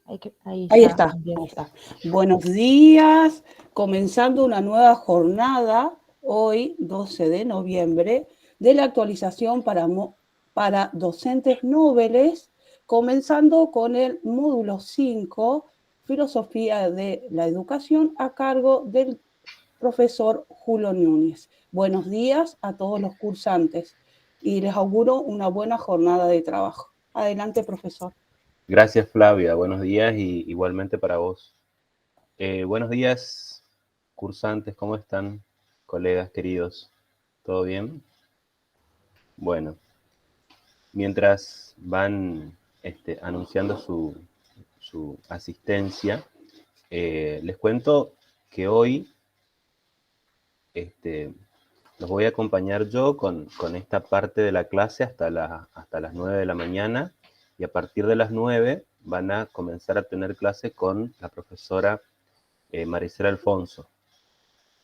Ahí Ahí está. está, ahí está. Buenos días, comenzando una nueva jornada, hoy 12 de noviembre, de la actualización para docentes noveles, comenzando con el módulo 5, Filosofía de la Educación, a cargo del profesor Julio Núñez. Buenos días a todos los cursantes y les auguro una buena jornada de trabajo. Adelante, profesor. Gracias, Flavia. Buenos días y igualmente para vos. Buenos días, cursantes. ¿Cómo están, colegas queridos? ¿Todo bien? Bueno, mientras van anunciando su asistencia, les cuento que hoy los voy a acompañar yo con esta parte de la clase hasta las 9 de la mañana, y a partir de las 9 van a comenzar a tener clase con la profesora Maricela Alfonso.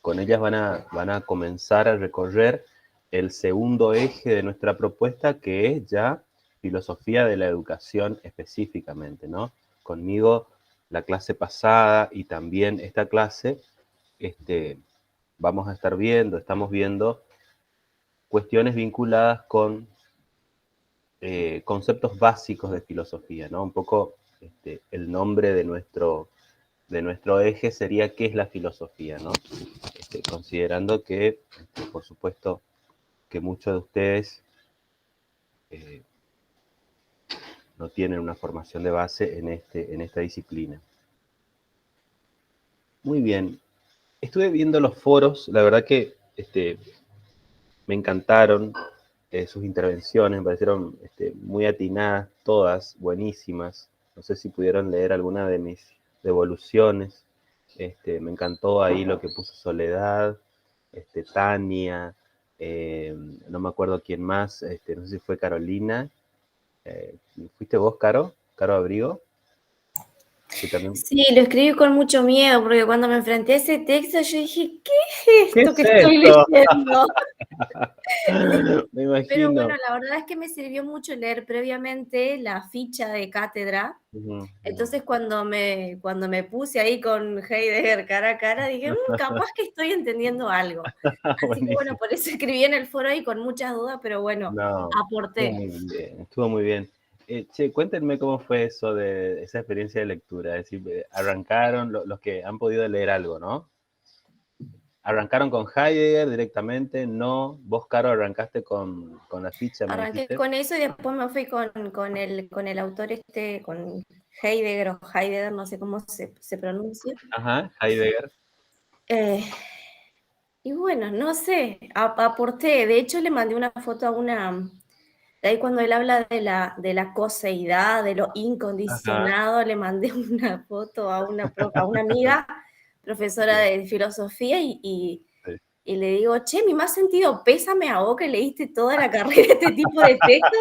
Con ellas van a comenzar a recorrer el segundo eje de nuestra propuesta, que es ya filosofía de la educación específicamente, ¿no? Conmigo la clase pasada y también esta clase, estamos viendo cuestiones vinculadas con conceptos básicos de filosofía, ¿no? Un poco el nombre de nuestro eje sería ¿qué es la filosofía?, ¿no? Considerando que, por supuesto, que muchos de ustedes no tienen una formación de base en esta disciplina. Muy bien. Estuve viendo los foros, la verdad que me encantaron sus intervenciones, me parecieron muy atinadas, todas buenísimas. No sé si pudieron leer alguna de mis devoluciones. Me encantó ahí lo que puso Soledad, Tania, no me acuerdo quién más, no sé si fue Carolina. ¿Fuiste vos, Caro? ¿Caro Abrigo? Que también... Sí, lo escribí con mucho miedo, porque cuando me enfrenté a ese texto, yo dije, ¿qué es ¿Qué esto es que estoy esto? leyendo? Me Pero imagino. bueno, la verdad es que me sirvió mucho leer previamente la ficha de cátedra. Uh-huh. Entonces, cuando me puse ahí con Heidegger cara a cara, dije, capaz que estoy entendiendo algo. Así que bueno, Buenísimo. por eso escribí en el foro ahí con muchas dudas, pero bueno, No, estuvo aporté. muy bien, estuvo muy bien. Che, cuéntenme cómo fue eso de esa experiencia de lectura. Es decir, arrancaron los que han podido leer algo, ¿no? ¿Arrancaron con Heidegger directamente? No. ¿Vos, Caro, arrancaste con la ficha, me Arranqué dijiste? con eso y después me fui con el autor con Heidegger o Heidegger, no sé cómo se pronuncia. Ajá, Heidegger. Eh, y bueno, no sé, aporté. De hecho, le mandé una foto a de ahí cuando él habla de la coseidad, de lo Ajá. incondicionado, le mandé una foto a una amiga, profesora de filosofía, Sí. y le digo, che, mi más sentido pésame a vos que leíste toda la carrera este tipo de texto,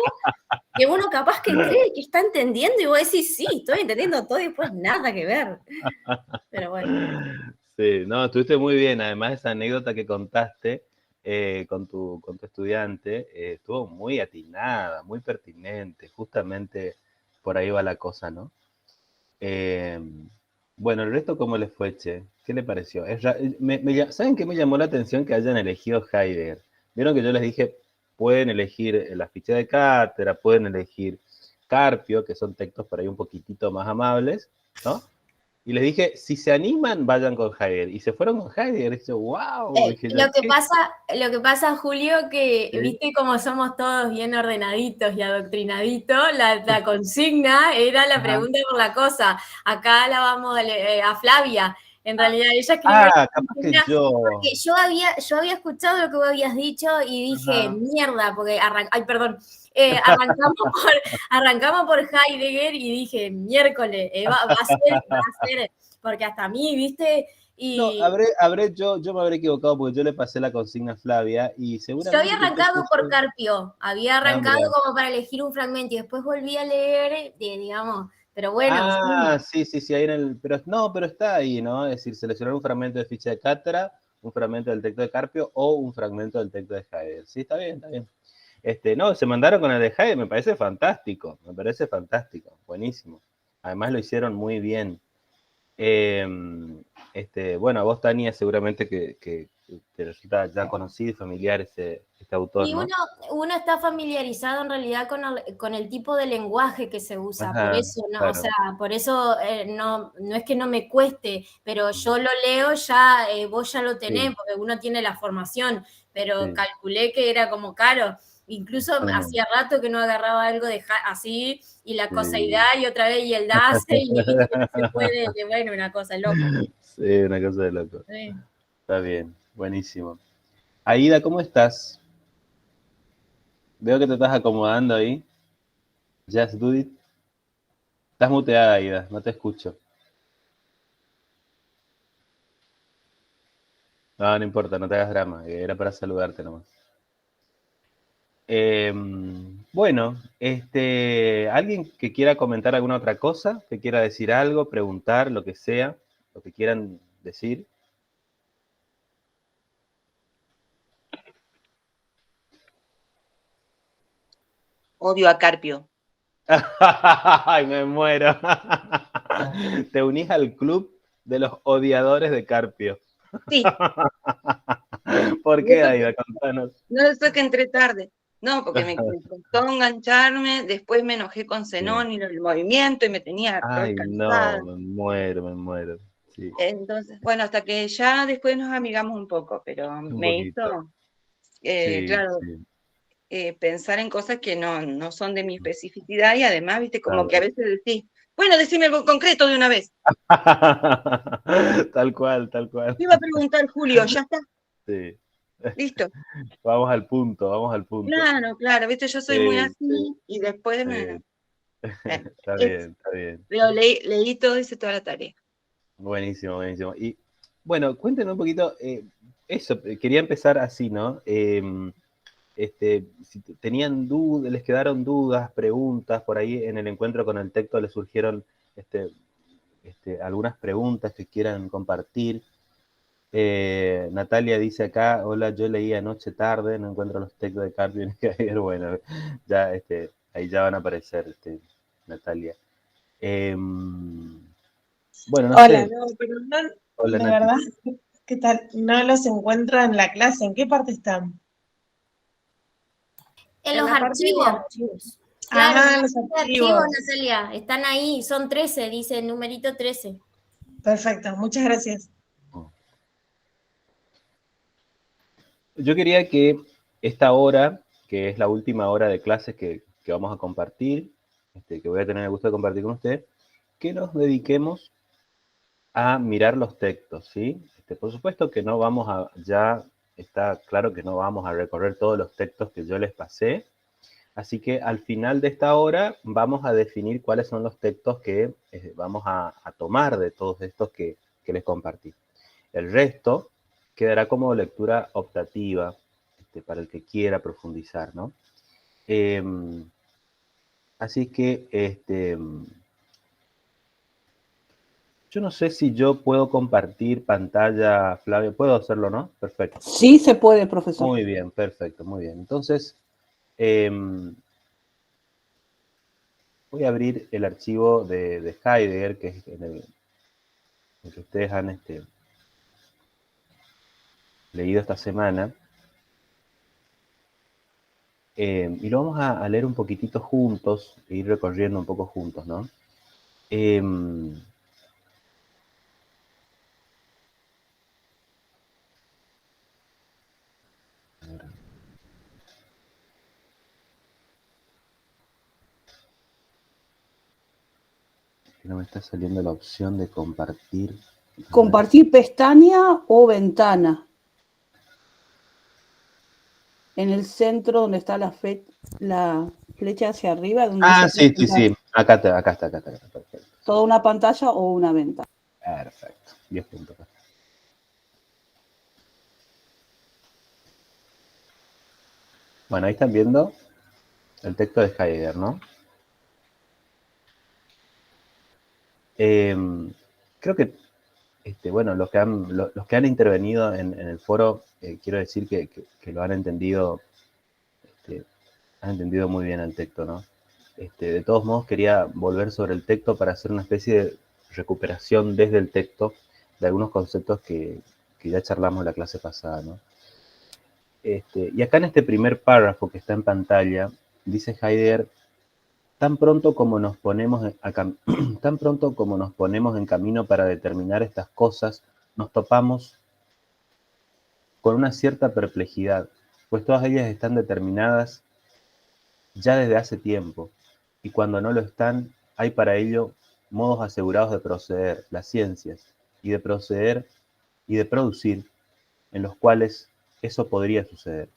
que uno capaz que cree que está entendiendo y vos decís, sí, estoy entendiendo todo y después nada que ver. Pero bueno. Sí, no, estuviste muy bien. Además, esa anécdota que contaste con tu estudiante estuvo muy atinada, muy pertinente. Justamente por ahí va la cosa, ¿no? Eh, bueno, el resto, ¿cómo les fue, che? ¿Qué le pareció? ¿Saben qué me llamó la atención que hayan elegido Heidegger? Vieron que yo les dije, pueden elegir la ficha de cátedra, pueden elegir Carpio, que son textos por ahí un poquitito más amables, ¿no? Y les dije, si se animan, vayan con Heidegger. Y se fueron con Heidegger. Y dije, wow, dije yo, ¿qué? Lo que pasa, Julio, que ¿Sí? viste como somos todos bien ordenaditos y adoctrinaditos, la consigna era la Ajá. pregunta por la cosa. Acá la vamos a Flavia. En realidad, ella escribió la Ah, capaz que consigna yo. porque yo había escuchado lo que vos habías dicho y dije, Ajá. mierda, porque ay, perdón, arrancamos por Heidegger y dije, miércoles, va a ser, porque hasta a mí, viste, No, y yo me habré equivocado porque yo le pasé la consigna a Flavia y yo había seguramente que yo arrancado por puse. Carpio, había Ah, arrancado mira. como para elegir un fragmento y después volví a leer, digamos, pero bueno, sí. Ah, sí, ahí en el. Pero no, pero está ahí, ¿no? Es decir, seleccionar un fragmento de ficha de cátedra, un fragmento del texto de Carpio o un fragmento del texto de Heidegger. Sí, está bien, está bien. No, se mandaron con el de Heidegger, me parece fantástico, buenísimo. Además lo hicieron muy bien. Bueno, a vos, Tania, seguramente que te resulta ya conocido y familiar este autor, Y ¿no? uno está familiarizado en realidad con el tipo de lenguaje que se usa, por Ajá, eso, ¿no? O claro. sea, por eso no es que no me cueste, pero yo lo leo ya, vos ya lo tenés, Sí, porque uno tiene la formación, pero sí. calculé que era como caro. Incluso Ajá, hacía rato que no agarraba algo así, y la cosa y sí. da, y otra vez, y el dace, y viste que no se puede, que bueno, una cosa loca. Sí, una cosa de loco. Sí. Está bien, buenísimo. Aida, ¿cómo estás? Veo que te estás acomodando ahí. Just do it. Estás muteada, Aida, no te escucho. No, no importa, no te hagas drama, era para saludarte nomás. Bueno, alguien que quiera comentar alguna otra cosa, que quiera decir algo, preguntar, lo que sea, lo que quieran decir. Odio a Carpio. Ay, me muero. Te unís al club de los odiadores de Carpio. Sí, ¿Por y qué, eso Aida? Contanos. no eso que entré tarde. No, porque me costó engancharme, después me enojé con Sí. Zenón y el movimiento y me tenía Ay, no, cansada. me muero, me muero. Sí, Entonces, bueno, hasta que ya después nos amigamos un poco, pero un me poquito. hizo, Sí, claro, sí. pensar en cosas que no son de mi especificidad y además, viste, como que a Claro. veces decís, bueno, decime algo concreto de una vez. Tal cual, tal cual. Te iba a preguntar, Julio, ya está, Sí. listo. Vamos al punto, vamos al punto. Claro, claro, viste, yo soy muy Sí, sí, así y después sí. bueno, Está bien, está bien. leí todo, hice toda la tarea. Buenísimo, buenísimo. Y bueno, cuéntenos un poquito, eso, quería empezar así, ¿no? Si tenían dudas, les quedaron dudas, preguntas, por ahí en el encuentro con el texto les surgieron algunas preguntas que quieran compartir. Natalia dice acá, hola, yo leí anoche tarde, no encuentro los textos de Carpio ni Heidegger. Bueno, ya ahí ya van a aparecer, Natalia. Bueno, no Hola, sé. no, pero no, Hola, de Nati. verdad, ¿qué tal? No los encuentro en la clase. ¿En qué parte están? En En los la parte de archivos. Claro, en Ah, la los parte de archivos, archivos. Natalia, están ahí, son 13, dice el numerito 13. Perfecto, muchas gracias. Yo quería que esta hora, que es la última hora de clases que vamos a compartir, que voy a tener el gusto de compartir con usted, que nos dediquemos a mirar los textos, ¿sí? Por supuesto que no vamos a, ya está claro que no vamos a recorrer todos los textos que yo les pasé, así que al final de esta hora vamos a definir cuáles son los textos que vamos a tomar de todos estos que les compartí. El resto quedará como lectura optativa para el que quiera profundizar, ¿no? Así que yo no sé si yo puedo compartir pantalla, Flavio. ¿Puedo hacerlo, no? Perfecto. Sí se puede, profesor. Muy bien, perfecto, muy bien. Entonces, voy a abrir el archivo de Heidegger, que es el que ustedes han leído esta semana. Y lo vamos a leer un poquitito juntos, e ir recorriendo un poco juntos, ¿no? No me está saliendo la opción de compartir. Compartir pestaña o ventana. En el centro donde está la flecha hacia arriba. Donde Ah, dice sí, sí, sí. Acá está. Perfecto. toda una pantalla o una ventana. Perfecto. 10 puntos. Bueno, ahí están viendo el texto de Heidegger, ¿no? Creo que, bueno, los que han intervenido en el foro, quiero decir que lo han entendido muy bien el texto, ¿no? de todos modos quería volver sobre el texto para hacer una especie de recuperación desde el texto de algunos conceptos que ya charlamos en la clase pasada, ¿no? Y acá en este primer párrafo que está en pantalla, dice Heidegger: tan pronto como nos ponemos en camino para determinar estas cosas, nos topamos con una cierta perplejidad, pues todas ellas están determinadas ya desde hace tiempo, y cuando no lo están, hay para ello modos asegurados de proceder, las ciencias, y de proceder y de producir, en los cuales eso podría suceder.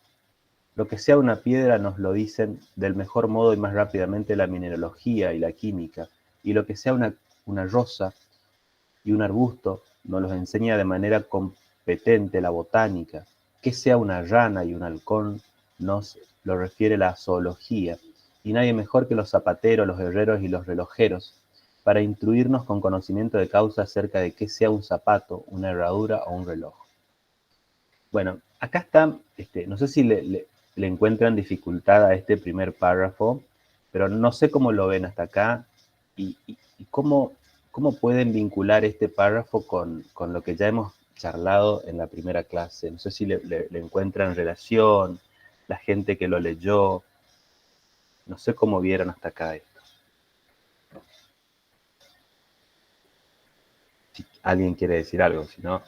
Lo que sea una piedra nos lo dicen del mejor modo y más rápidamente la mineralogía y la química, y lo que sea una rosa y un arbusto nos los enseña de manera competente la botánica. Que sea una rana y un halcón nos lo refiere la zoología, y nadie mejor que los zapateros, los herreros y los relojeros para instruirnos con conocimiento de causa acerca de qué sea un zapato, una herradura o un reloj. Bueno, acá está, no sé si le encuentran dificultad a este primer párrafo, pero no sé cómo lo ven hasta acá y cómo pueden vincular este párrafo con lo que ya hemos charlado en la primera clase. No sé si le encuentran relación, la gente que lo leyó, no sé cómo vieron hasta acá esto. Si alguien quiere decir algo, si no...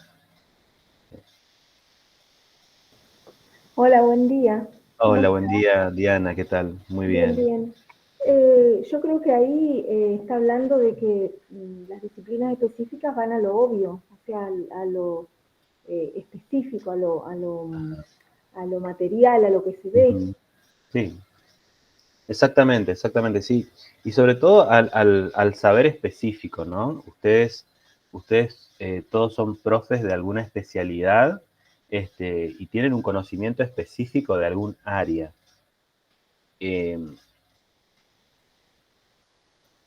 Hola, buen día. Hola, buen día, Diana, ¿qué tal? Muy bien. Bien. Yo creo que ahí está hablando de que las disciplinas específicas van a lo obvio, o sea, a lo específico, a lo material, a lo que se ve. Sí, exactamente, sí. Y sobre todo al saber específico, ¿no? Ustedes todos son profes de alguna especialidad, y tienen un conocimiento específico de algún área.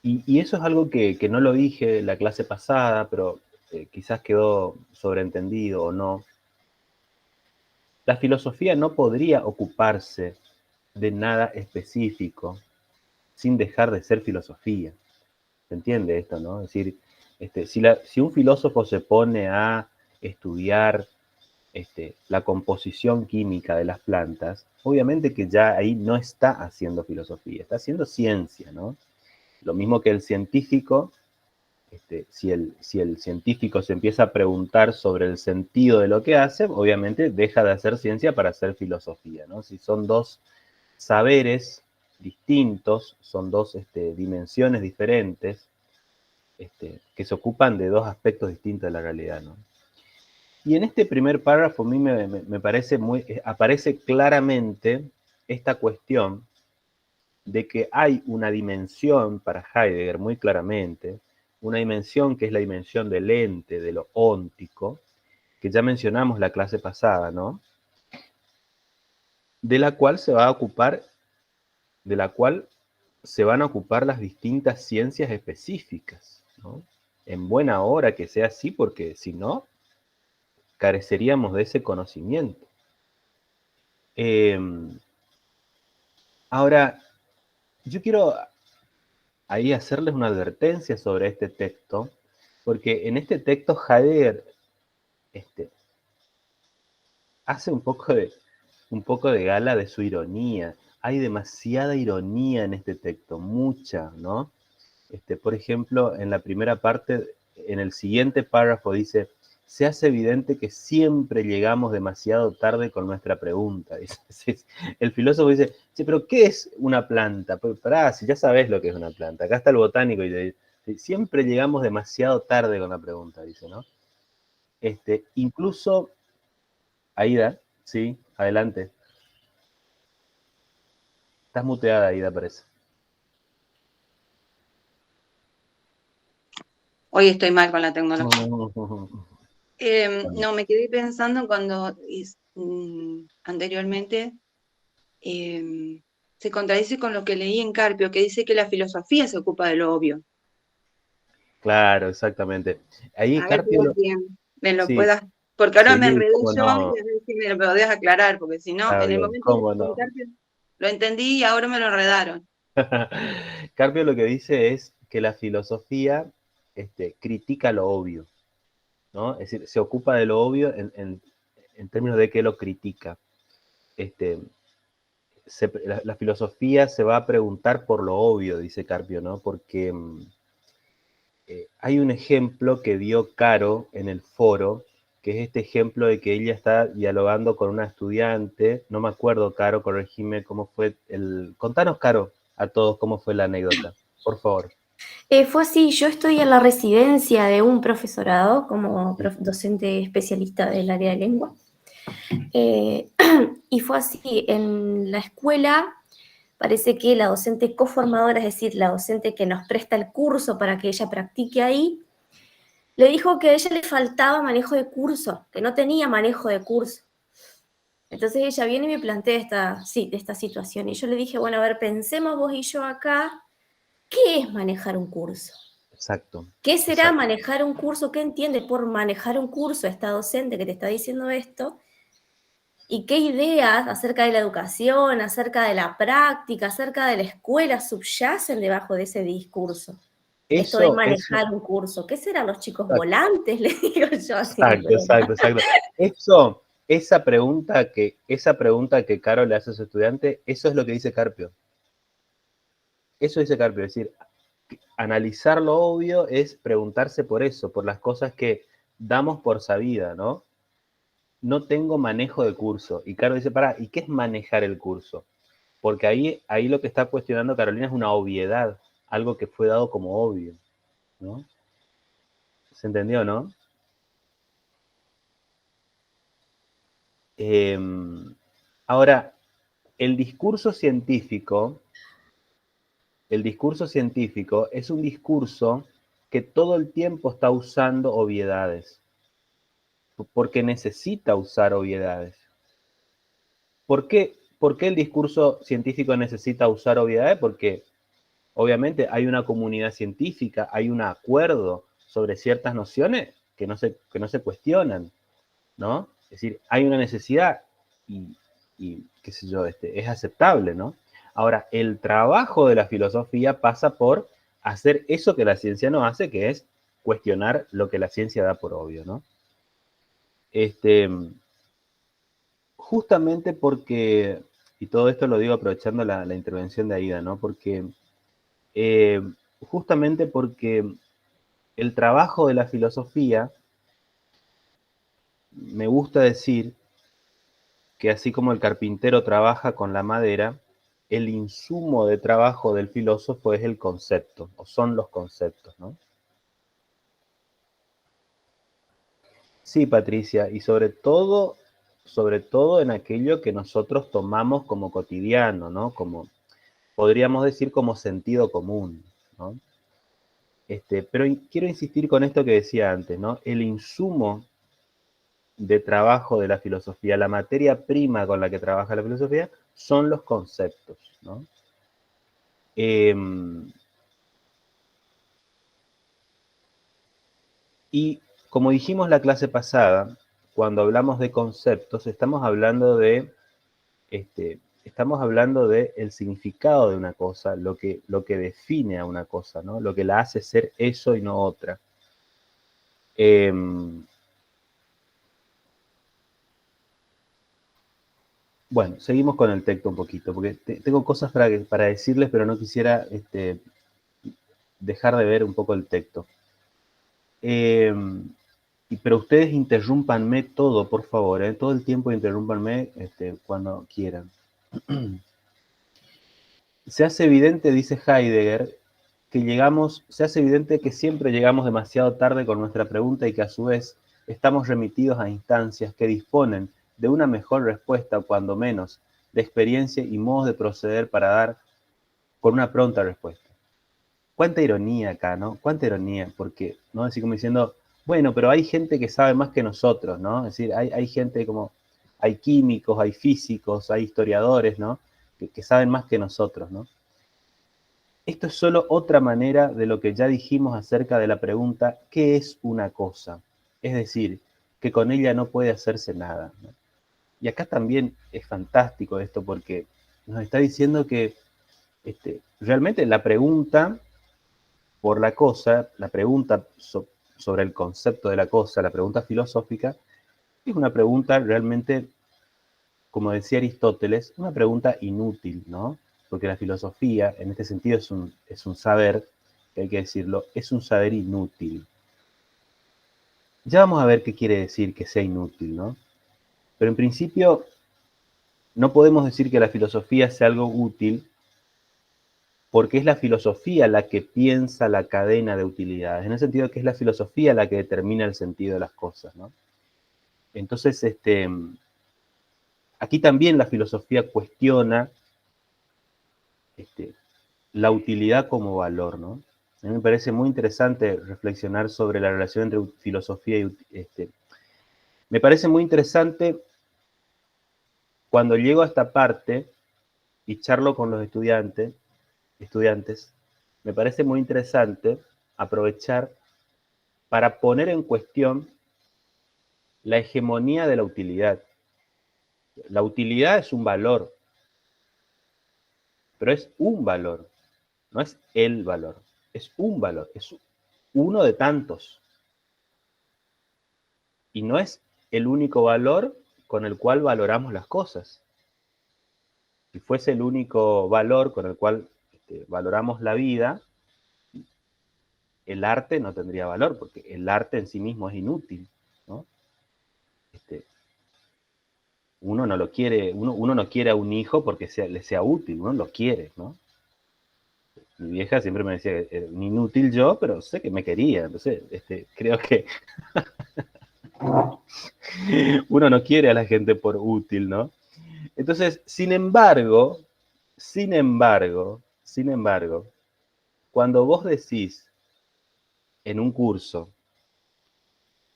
Y eso es algo que no lo dije en la clase pasada, pero quizás quedó sobreentendido o no. La filosofía no podría ocuparse de nada específico sin dejar de ser filosofía. ¿Se entiende esto, no? Es decir, si un filósofo se pone a estudiar la composición química de las plantas, obviamente que ya ahí no está haciendo filosofía, está haciendo ciencia, ¿no? Lo mismo que el científico, si el científico se empieza a preguntar sobre el sentido de lo que hace, obviamente deja de hacer ciencia para hacer filosofía, ¿no? Si son dos saberes distintos, son dos dimensiones diferentes, que se ocupan de dos aspectos distintos de la realidad, ¿no? Y en este primer párrafo a mí me parece aparece claramente esta cuestión de que hay una dimensión para Heidegger muy claramente, una dimensión que es la dimensión del ente, de lo óntico, que ya mencionamos la clase pasada, ¿no? De la cual se van a ocupar las distintas ciencias específicas, ¿no? En buena hora que sea así, porque si no, careceríamos de ese conocimiento. Ahora, yo quiero ahí hacerles una advertencia sobre este texto, porque en este texto Heidegger hace un poco de gala de su ironía. Hay demasiada ironía en este texto, mucha, ¿no? Por ejemplo, en la primera parte, en el siguiente párrafo dice: se hace evidente que siempre llegamos demasiado tarde con nuestra pregunta. El filósofo dice: sí, pero ¿qué es una planta? Pues, pará, si ya sabes lo que es una planta. Acá está el botánico y te dice: siempre llegamos demasiado tarde con la pregunta, dice, ¿no? Incluso, Aida, sí, adelante. Estás muteada, Aida, parece. Hoy estoy mal con la tecnología. Bueno. No, me quedé pensando cuando anteriormente se contradice con lo que leí en Carpio, que dice que la filosofía se ocupa de lo obvio. Claro, exactamente. Ahí A ver Carpio... si me lo sí, puedas, porque ahora me sí, enredé cómo yo no. y a ver si me lo podías aclarar, porque si no, Está en el bien, momento cómo con no. Carpio lo entendí y ahora me lo enredaron. Carpio lo que dice es que la filosofía critica lo obvio, ¿no? Es decir, se ocupa de lo obvio en términos de que lo critica. La filosofía se va a preguntar por lo obvio, dice Carpio, ¿no? Porque hay un ejemplo que dio Caro en el foro, que es este ejemplo de que ella está dialogando con una estudiante. No me acuerdo, Caro, corregime cómo fue Contanos, Caro, a todos cómo fue la anécdota, por favor. Fue así, yo estoy en la residencia de un profesorado como docente especialista del área de lengua. Y fue así, en la escuela parece que la docente coformadora, es decir, la docente que nos presta el curso para que ella practique ahí, le dijo que a ella le faltaba manejo de curso, que no tenía manejo de curso. Entonces ella viene y me plantea esta situación. Y yo le dije, bueno, a ver, pensemos vos y yo acá, ¿qué es manejar un curso? Exacto. ¿Qué será manejar un curso? ¿Qué entiende por manejar un curso esta docente que te está diciendo esto? ¿Y qué ideas acerca de la educación, acerca de la práctica, acerca de la escuela subyacen debajo de ese discurso? Esto de manejar un curso. ¿Qué serán los chicos volantes? Le digo yo así. Exacto. Esa pregunta que Caro le hace a su estudiante, eso es lo que dice Carpio. Eso dice Carpio, es decir, analizar lo obvio es preguntarse por eso, por las cosas que damos por sabida, ¿no? No tengo manejo de curso. Y Caro dice, ¿y qué es manejar el curso? Porque ahí lo que está cuestionando Carolina es una obviedad, algo que fue dado como obvio, ¿no? ¿Se entendió, no? Ahora, el discurso científico es un discurso que todo el tiempo está usando obviedades, porque necesita usar obviedades. ¿Por qué el discurso científico necesita usar obviedades? Porque obviamente hay una comunidad científica, hay un acuerdo sobre ciertas nociones que no se cuestionan, ¿no? Es decir, hay una necesidad y qué sé yo, es aceptable, ¿no? Ahora, el trabajo de la filosofía pasa por hacer eso que la ciencia no hace, que es cuestionar lo que la ciencia da por obvio, ¿no? Justamente porque, y todo esto lo digo aprovechando la intervención de Aida, ¿no? Porque, justamente porque el trabajo de la filosofía, me gusta decir que así como el carpintero trabaja con la madera, el insumo de trabajo del filósofo es el concepto, o son los conceptos, ¿no? Sí, Patricia, y sobre todo en aquello que nosotros tomamos como cotidiano, ¿no? Como, podríamos decir, como sentido común, ¿no? Pero quiero insistir con esto que decía antes, ¿no? El insumo de trabajo de la filosofía, la materia prima con la que trabaja la filosofía, son los conceptos, ¿no? Y como dijimos la clase pasada, cuando hablamos de conceptos, estamos hablando de el significado de una cosa, lo que define a una cosa, ¿no? Lo que la hace ser eso y no otra. Bueno, seguimos con el texto un poquito, porque tengo cosas para decirles, pero no quisiera dejar de ver un poco el texto. Pero ustedes interrúmpanme todo, por favor, todo el tiempo interrúmpanme cuando quieran. Se hace evidente, dice Heidegger, se hace evidente que siempre llegamos demasiado tarde con nuestra pregunta y que a su vez estamos remitidos a instancias que disponen de una mejor respuesta, cuando menos, de experiencia y modos de proceder para dar con una pronta respuesta. Cuánta ironía acá, ¿no? Cuánta ironía, porque, ¿no? Así como diciendo, bueno, pero hay gente que sabe más que nosotros, ¿no? Es decir, hay gente como, hay químicos, hay físicos, hay historiadores, ¿no? Que saben más que nosotros, ¿no? Esto es solo otra manera de lo que ya dijimos acerca de la pregunta, ¿qué es una cosa? Es decir, que con ella no puede hacerse nada, ¿no? Y acá también es fantástico esto, porque nos está diciendo que realmente la pregunta por la cosa, la pregunta sobre el concepto de la cosa, la pregunta filosófica, es una pregunta realmente, como decía Aristóteles, una pregunta inútil, ¿no? Porque la filosofía, en este sentido, es un saber, que hay que decirlo, es un saber inútil. Ya vamos a ver qué quiere decir que sea inútil, ¿no? Pero en principio, no podemos decir que la filosofía sea algo útil, porque es la filosofía la que piensa la cadena de utilidades, en el sentido que es la filosofía la que determina el sentido de las cosas, ¿no? Entonces, aquí también la filosofía cuestiona la utilidad como valor, ¿no? A mí me parece muy interesante reflexionar sobre la relación entre filosofía y... me parece muy interesante cuando llego a esta parte y charlo con los estudiantes, me parece muy interesante aprovechar para poner en cuestión la hegemonía de la utilidad. La utilidad es un valor, pero es un valor, no es el valor, es un valor, es uno de tantos. Y no es el único valor con el cual valoramos las cosas. Si fuese el único valor con el cual valoramos la vida, el arte no tendría valor, porque el arte en sí mismo es inútil, ¿no? Uno no lo quiere, uno no quiere a un hijo porque le sea útil, uno lo quiere, ¿no? Mi vieja siempre me decía que era un inútil yo, pero sé que me quería, entonces creo que uno no quiere a la gente por útil, ¿no? Entonces, sin embargo, cuando vos decís en un curso,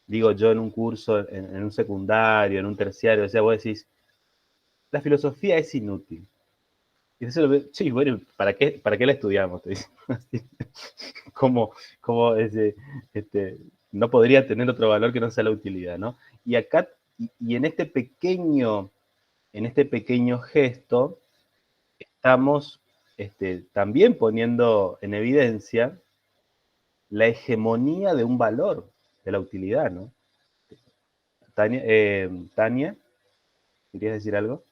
digo yo en un curso, en un secundario, en un terciario, o sea, vos decís, la filosofía es inútil. Y eso sí, bueno, ¿para qué la estudiamos? Te dicen. Como no podría tener otro valor que no sea la utilidad, ¿no? Y acá, y en este pequeño gesto, estamos también poniendo en evidencia la hegemonía de un valor, de la utilidad, ¿no? Tania, ¿querías decir algo?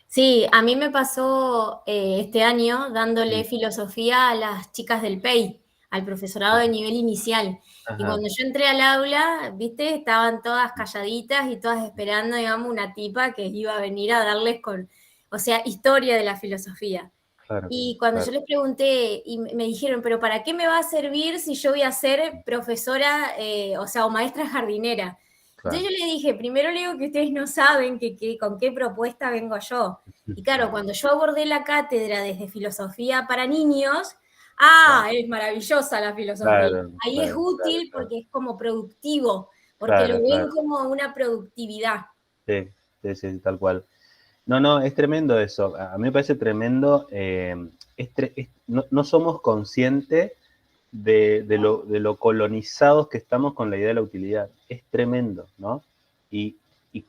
Sí, a mí me pasó este año dándole filosofía a las chicas del PEI, al profesorado de nivel inicial. Y Ajá. cuando yo entré al aula, viste, estaban todas calladitas y todas esperando, digamos, una tipa que iba a venir a darles o sea, historia de la filosofía. Claro, Y cuando claro. yo les pregunté, y me dijeron, pero ¿para qué me va a servir si yo voy a ser profesora, o sea, o maestra jardinera? Claro. Entonces yo le dije, primero le digo que ustedes no saben con qué propuesta vengo yo. Y claro, cuando yo abordé la cátedra desde filosofía para niños, es maravillosa la filosofía. Claro, Ahí es claro, útil claro, porque es como productivo, porque lo claro, ven claro. como una productividad. Sí, sí, sí, tal cual. No, es tremendo eso. A mí me parece tremendo. No somos conscientes de lo colonizados que estamos con la idea de la utilidad. Es tremendo, ¿no? Y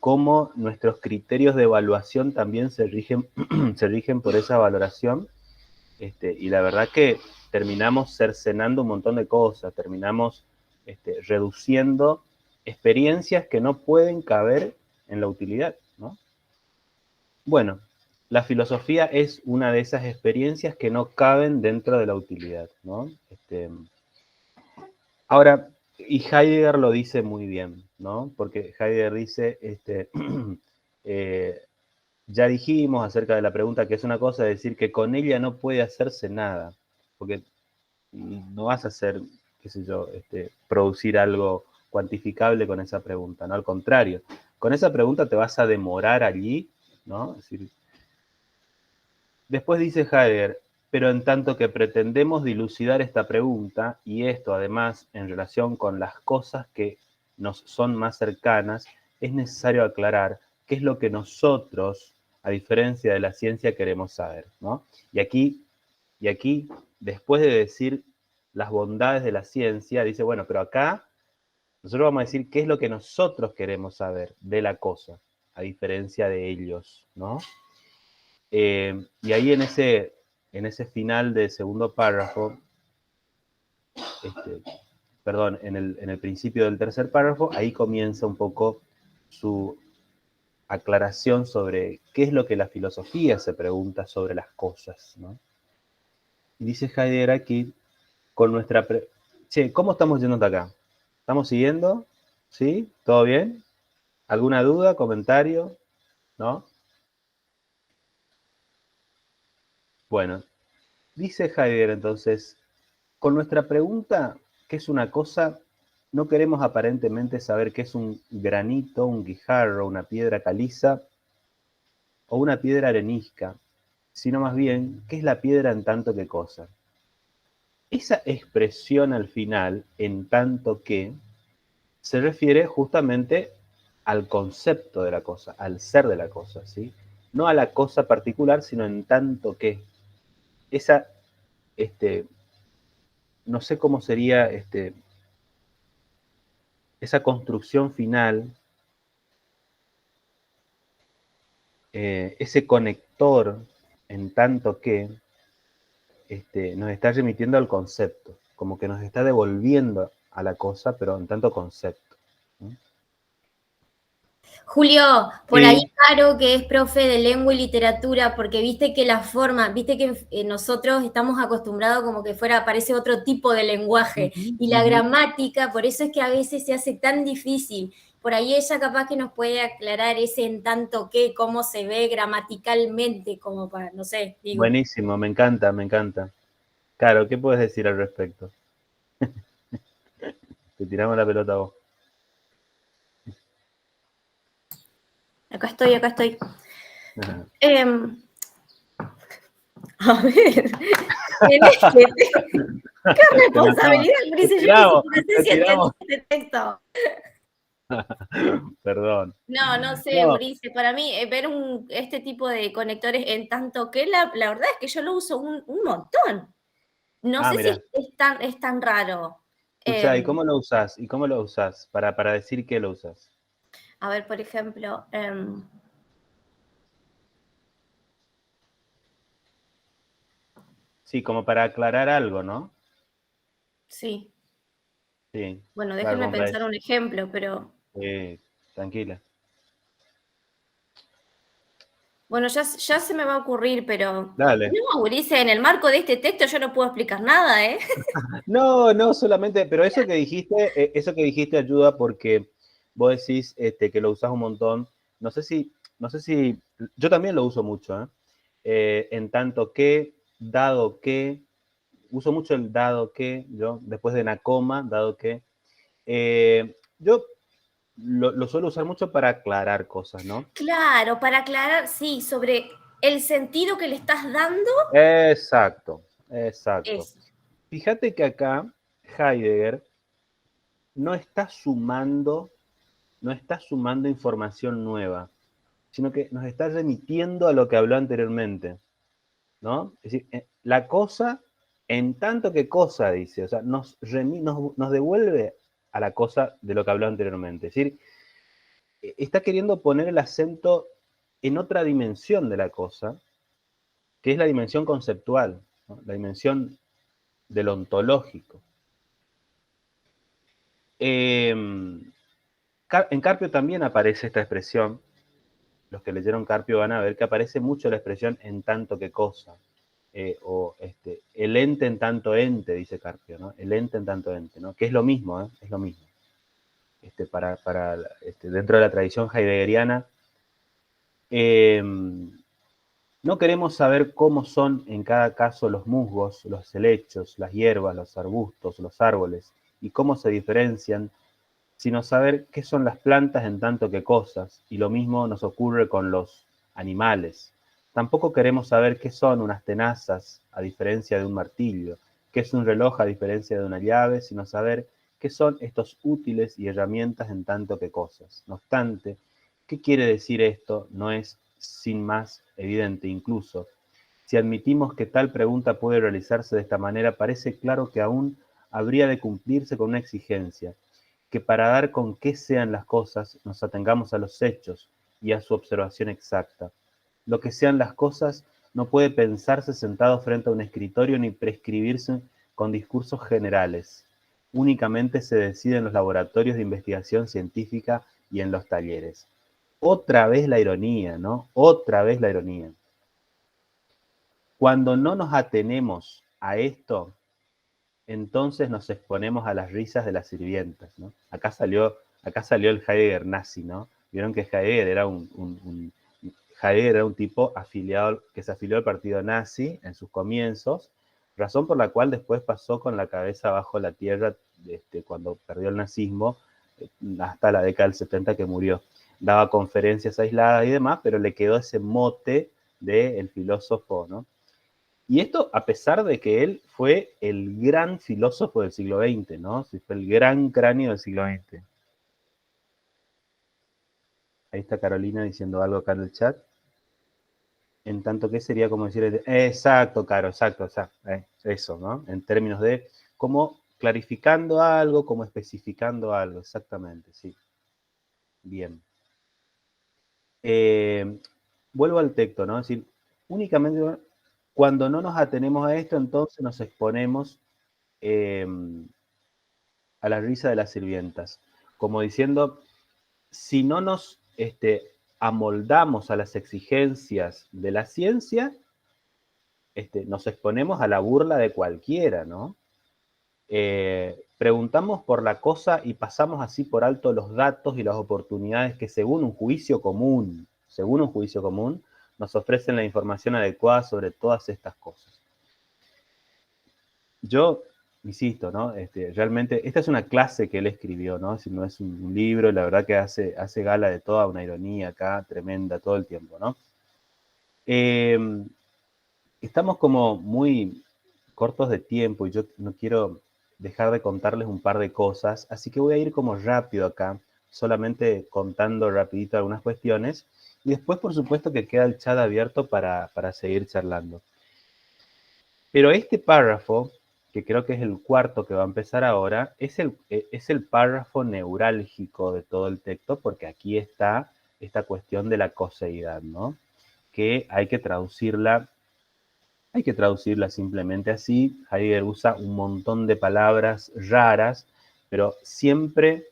cómo nuestros criterios de evaluación también se rigen, se rigen por esa valoración. Y la verdad que terminamos cercenando un montón de cosas, terminamos reduciendo experiencias que no pueden caber en la utilidad, ¿no? Bueno, la filosofía es una de esas experiencias que no caben dentro de la utilidad, ¿no? Ahora, y Heidegger lo dice muy bien, ¿no? Porque Heidegger dice, ya dijimos acerca de la pregunta que es una cosa decir que con ella no puede hacerse nada, porque no vas a hacer, qué sé yo, producir algo cuantificable con esa pregunta, ¿no? Al contrario, con esa pregunta te vas a demorar allí, ¿no? Es decir, después dice Heidegger, pero en tanto que pretendemos dilucidar esta pregunta, y esto además en relación con las cosas que nos son más cercanas, es necesario aclarar qué es lo que nosotros, a diferencia de la ciencia, queremos saber, ¿no? Y aquí, después de decir las bondades de la ciencia, dice, bueno, pero acá nosotros vamos a decir qué es lo que nosotros queremos saber de la cosa, a diferencia de ellos, ¿no? Y ahí en ese en ese final del segundo párrafo, perdón, en el principio del tercer párrafo, ahí comienza un poco su aclaración sobre qué es lo que la filosofía se pregunta sobre las cosas, ¿no? Y dice Heidegger aquí, con nuestra... Che, ¿cómo estamos yendo hasta acá? ¿Estamos siguiendo? ¿Sí? ¿Todo bien? ¿Alguna duda, comentario? ¿No? Bueno, dice Heidegger entonces, con nuestra pregunta, ¿qué es una cosa? No queremos aparentemente saber qué es un granito, un guijarro, una piedra caliza o una piedra arenisca, sino más bien, ¿qué es la piedra en tanto que cosa? Esa expresión al final, en tanto que, se refiere justamente al concepto de la cosa, al ser de la cosa, ¿sí? No a la cosa particular, sino en tanto que. Esa, no sé cómo sería esa construcción final, ese conector en tanto que nos está remitiendo al concepto, como que nos está devolviendo a la cosa, pero en tanto concepto. ¿No? Julio, por Sí. ahí Caro, que es profe de lengua y literatura, porque viste que la forma, viste que nosotros estamos acostumbrados como que parece otro tipo de lenguaje, y la gramática, por eso es que a veces se hace tan difícil. Por ahí ella capaz que nos puede aclarar ese en tanto que, cómo se ve gramaticalmente, como para, no sé, digo. Buenísimo, me encanta, me encanta. Claro, ¿qué puedes decir al respecto? Te tiramos la pelota a vos. Acá estoy. A ver, ¿qué responsabilidad, Grise? Yo ni sé si entendí este texto. Perdón. No sé, No. Brice, para mí ver este tipo de conectores en tanto que la verdad es que yo lo uso un montón. No sé Mira. si es tan raro. Escuchá, ¿y cómo lo usás? ¿Y cómo lo usás? Para decir que lo usás. A ver, por ejemplo, Sí, como para aclarar algo, ¿no? sí. Sí. Bueno, Claro, déjenme como para pensar un ejemplo, pero tranquila. bueno, ya se me va a ocurrir, pero Dale. no, Brice, en el marco de este texto yo no puedo explicar nada, ¿eh? No, solamente, pero eso que dijiste ayuda porque vos decís que lo usás un montón. No sé si, yo también lo uso mucho, ¿eh? En tanto que, dado que, uso mucho el dado que, yo, después de una coma, dado que. Yo lo suelo usar mucho para aclarar cosas, ¿no? Claro, para aclarar, sí, sobre el sentido que le estás dando. Exacto. Eso. Fíjate que acá Heidegger no está sumando información nueva, sino que nos está remitiendo a lo que habló anteriormente, ¿no? Es decir, la cosa, en tanto que cosa, dice, o sea, nos devuelve a la cosa de lo que habló anteriormente. Es decir, está queriendo poner el acento en otra dimensión de la cosa, que es la dimensión conceptual, ¿no? La dimensión del ontológico. En Carpio también aparece esta expresión. Los que leyeron Carpio van a ver que aparece mucho la expresión en tanto que cosa. El ente en tanto ente, dice Carpio, ¿no? El ente en tanto ente, ¿no? Que es lo mismo, ¿eh? Es lo mismo. Dentro de la tradición heideggeriana, no queremos saber cómo son en cada caso los musgos, los helechos, las hierbas, los arbustos, los árboles, y cómo se diferencian, sino saber qué son las plantas en tanto que cosas, y lo mismo nos ocurre con los animales. Tampoco queremos saber qué son unas tenazas, a diferencia de un martillo, qué es un reloj a diferencia de una llave, sino saber qué son estos útiles y herramientas en tanto que cosas. No obstante, ¿qué quiere decir esto? No es sin más evidente. Incluso, si admitimos que tal pregunta puede realizarse de esta manera, parece claro que aún habría de cumplirse con una exigencia, que para dar con qué sean las cosas nos atengamos a los hechos y a su observación exacta. Lo que sean las cosas no puede pensarse sentado frente a un escritorio ni prescribirse con discursos generales. Únicamente se decide en los laboratorios de investigación científica y en los talleres. Otra vez la ironía, ¿no? Otra vez la ironía. Cuando no nos atenemos a esto, entonces nos exponemos a las risas de las sirvientas, ¿no? Acá salió el Heidegger nazi, ¿no? Vieron que Heidegger era un tipo afiliado, que se afilió al partido nazi en sus comienzos, razón por la cual después pasó con la cabeza bajo la tierra cuando perdió el nazismo, hasta la década del 70 que murió. Daba conferencias aisladas y demás, pero le quedó ese mote del filósofo, ¿no? Y esto a pesar de que él fue el gran filósofo del siglo XX, ¿no? Sí, fue el gran cráneo del siglo XX. Ahí está Carolina diciendo algo acá en el chat. En tanto que sería como decir, exacto, Caro, exacto, eso, ¿no? En términos de como clarificando algo, como especificando algo, exactamente, sí. Bien. Vuelvo al texto, ¿no? Es decir, únicamente cuando no nos atenemos a esto, entonces nos exponemos a la risa de las sirvientas. Como diciendo, si no nos amoldamos a las exigencias de la ciencia, nos exponemos a la burla de cualquiera, ¿no? Preguntamos por la cosa y pasamos así por alto los datos y las oportunidades que según un juicio común, nos ofrecen la información adecuada sobre todas estas cosas. Yo insisto, ¿no? Realmente, esta es una clase que él escribió, ¿no? Si no es un libro, la verdad que hace gala de toda una ironía acá, tremenda, todo el tiempo, ¿no? Estamos como muy cortos de tiempo y yo no quiero dejar de contarles un par de cosas, así que voy a ir como rápido acá, solamente contando rapidito algunas cuestiones, y después, por supuesto, que queda el chat abierto para seguir charlando. Pero este párrafo, que creo que es el cuarto que va a empezar ahora, es el párrafo neurálgico de todo el texto, porque aquí está esta cuestión de la coseidad, ¿no? Que hay que traducirla simplemente así. Heidegger usa un montón de palabras raras, pero siempre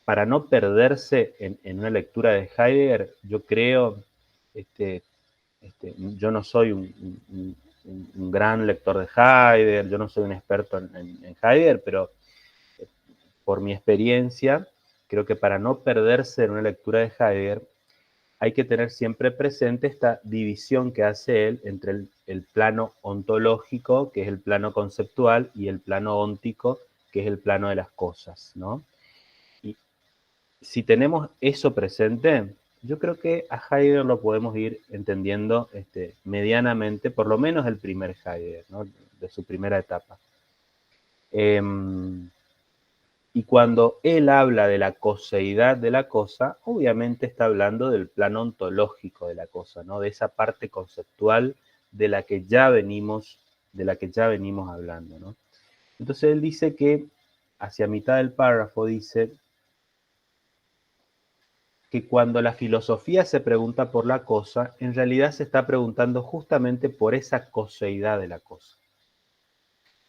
para no perderse en una lectura de Heidegger, yo creo, yo no soy un gran lector de Heidegger, yo no soy un experto en Heidegger, pero por mi experiencia, creo que para no perderse en una lectura de Heidegger, hay que tener siempre presente esta división que hace él entre el plano ontológico, que es el plano conceptual, y el plano óntico, que es el plano de las cosas, ¿no? Y si tenemos eso presente, yo creo que a Heidegger lo podemos ir entendiendo medianamente, por lo menos el primer Heidegger, ¿no? De su primera etapa. Y cuando él habla de la coseidad de la cosa, obviamente está hablando del plano ontológico de la cosa, ¿no? De esa parte conceptual de la que ya venimos hablando, ¿no? Entonces él dice que, hacia mitad del párrafo, dice que cuando la filosofía se pregunta por la cosa, en realidad se está preguntando justamente por esa coseidad de la cosa.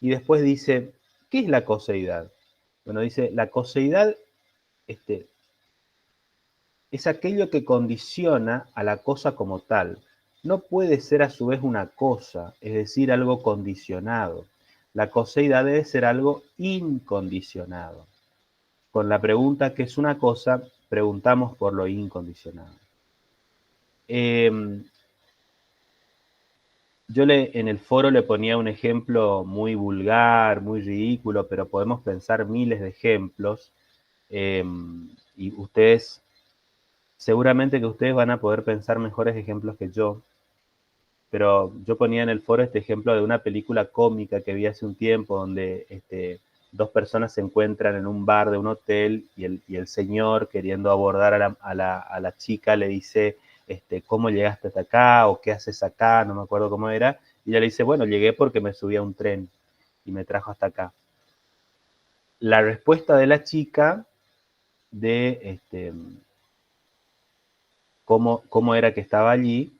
Y después dice, ¿qué es la coseidad? Bueno, dice, la coseidad es aquello que condiciona a la cosa como tal. No puede ser a su vez una cosa, es decir, algo condicionado. La coseidad debe ser algo incondicionado. Con la pregunta ¿qué es una cosa?, preguntamos por lo incondicionado. Yo en el foro le ponía un ejemplo muy vulgar, muy ridículo, pero podemos pensar miles de ejemplos. Y ustedes, seguramente que ustedes van a poder pensar mejores ejemplos que yo. Pero yo ponía en el foro este ejemplo de una película cómica que vi hace un tiempo, donde dos personas se encuentran en un bar de un hotel y el señor, queriendo abordar a la chica, le dice, ¿cómo llegaste hasta acá? ¿O qué haces acá? No me acuerdo cómo era. Y ella le dice, bueno, llegué porque me subí a un tren y me trajo hasta acá. La respuesta de la chica de cómo era que estaba allí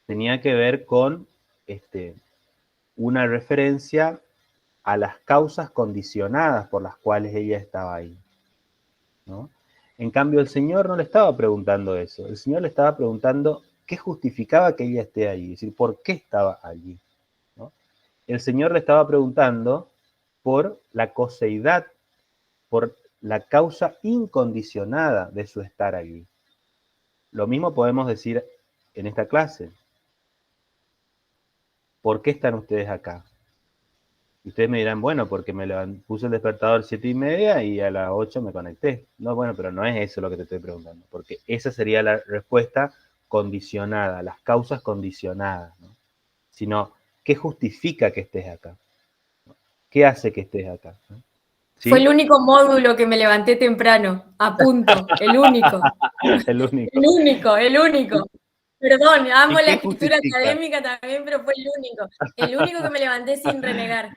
tenía que ver con una referencia a las causas condicionadas por las cuales ella estaba ahí, ¿no? En cambio, el Señor no le estaba preguntando eso. El Señor le estaba preguntando qué justificaba que ella esté allí, es decir, por qué estaba allí, ¿no? El Señor le estaba preguntando por la coseidad, por la causa incondicionada de su estar allí. Lo mismo podemos decir en esta clase. ¿Por qué están ustedes acá? Y ustedes me dirán, bueno, porque puse el despertador 7:30 y a las 8 me conecté. No, bueno, pero no es eso lo que te estoy preguntando, porque esa sería la respuesta condicionada, las causas condicionadas, ¿no? Sino, ¿qué justifica que estés acá? ¿Qué hace que estés acá? ¿No? ¿Sí? Fue el único módulo que me levanté temprano, a punto, el único. El único. El único, el único. Perdón, amo ¿Y la qué escritura justifica? académica también, pero fue el único que me levanté sin renegar.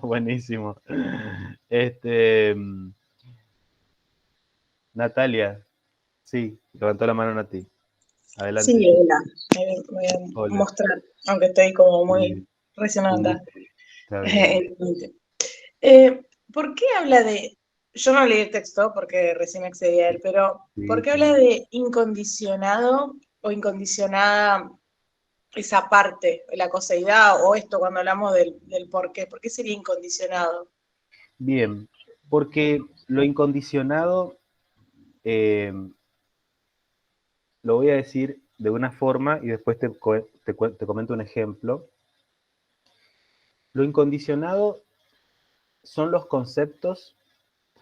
Buenísimo. Natalia, sí, levantó la mano a ti. Adelante. Sí, hola. Voy a Hola. mostrar, aunque estoy como muy Sí, recién un levantada. gusto. Está bien. ¿Por qué habla de, yo no leí el texto porque recién accedí a él, pero ¿por Sí, qué habla de incondicionado o incondicionada esa parte, la coseidad o esto cuando hablamos del por qué? ¿Por qué sería incondicionado? bien, porque lo incondicionado, lo voy a decir de una forma y después te comento un ejemplo. Lo incondicionado son los conceptos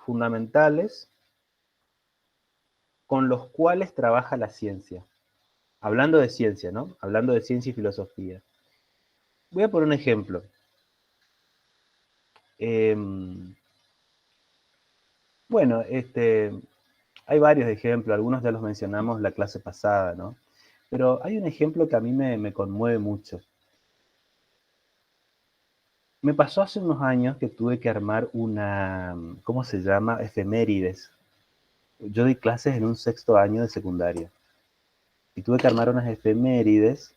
fundamentales con los cuales trabaja la ciencia. Hablando de ciencia, ¿no? Hablando de ciencia y filosofía. Voy a poner un ejemplo. Bueno, hay varios ejemplos, algunos ya los mencionamos la clase pasada, ¿no? Pero hay un ejemplo que a mí me conmueve mucho. Me pasó hace unos años que tuve que armar una, ¿cómo se llama? Efemérides. Yo di clases en un 6º año de secundaria. Y tuve que armar unas efemérides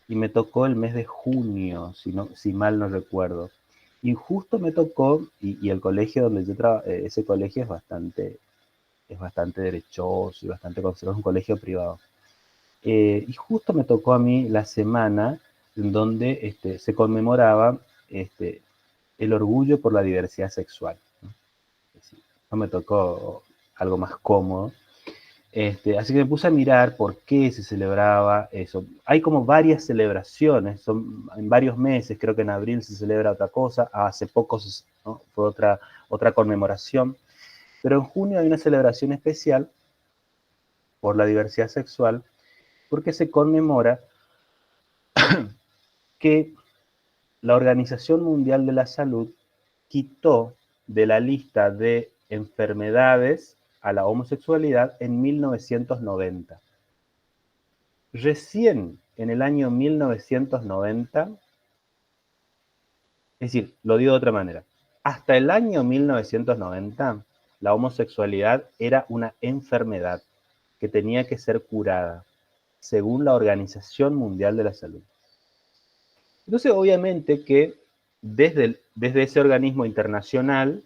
y me tocó el mes de junio, si mal no recuerdo. Y justo me tocó, y el colegio donde yo trabajo, ese colegio es bastante derechoso y bastante conservador, es un colegio privado. Y justo me tocó a mí la semana en donde se conmemoraba el orgullo por la diversidad sexual, ¿no? Es decir, no me tocó algo más cómodo. Así que me puse a mirar por qué se celebraba eso. Hay como varias celebraciones, son en varios meses, creo que en abril se celebra otra cosa, hace poco, ¿no? Fue otra conmemoración, pero en junio hay una celebración especial por la diversidad sexual, porque se conmemora que la Organización Mundial de la Salud quitó de la lista de enfermedades a la homosexualidad en 1990. Recién en el año 1990, es decir, lo digo de otra manera, hasta el año 1990, la homosexualidad era una enfermedad que tenía que ser curada, según la Organización Mundial de la Salud. Entonces, obviamente que desde ese organismo internacional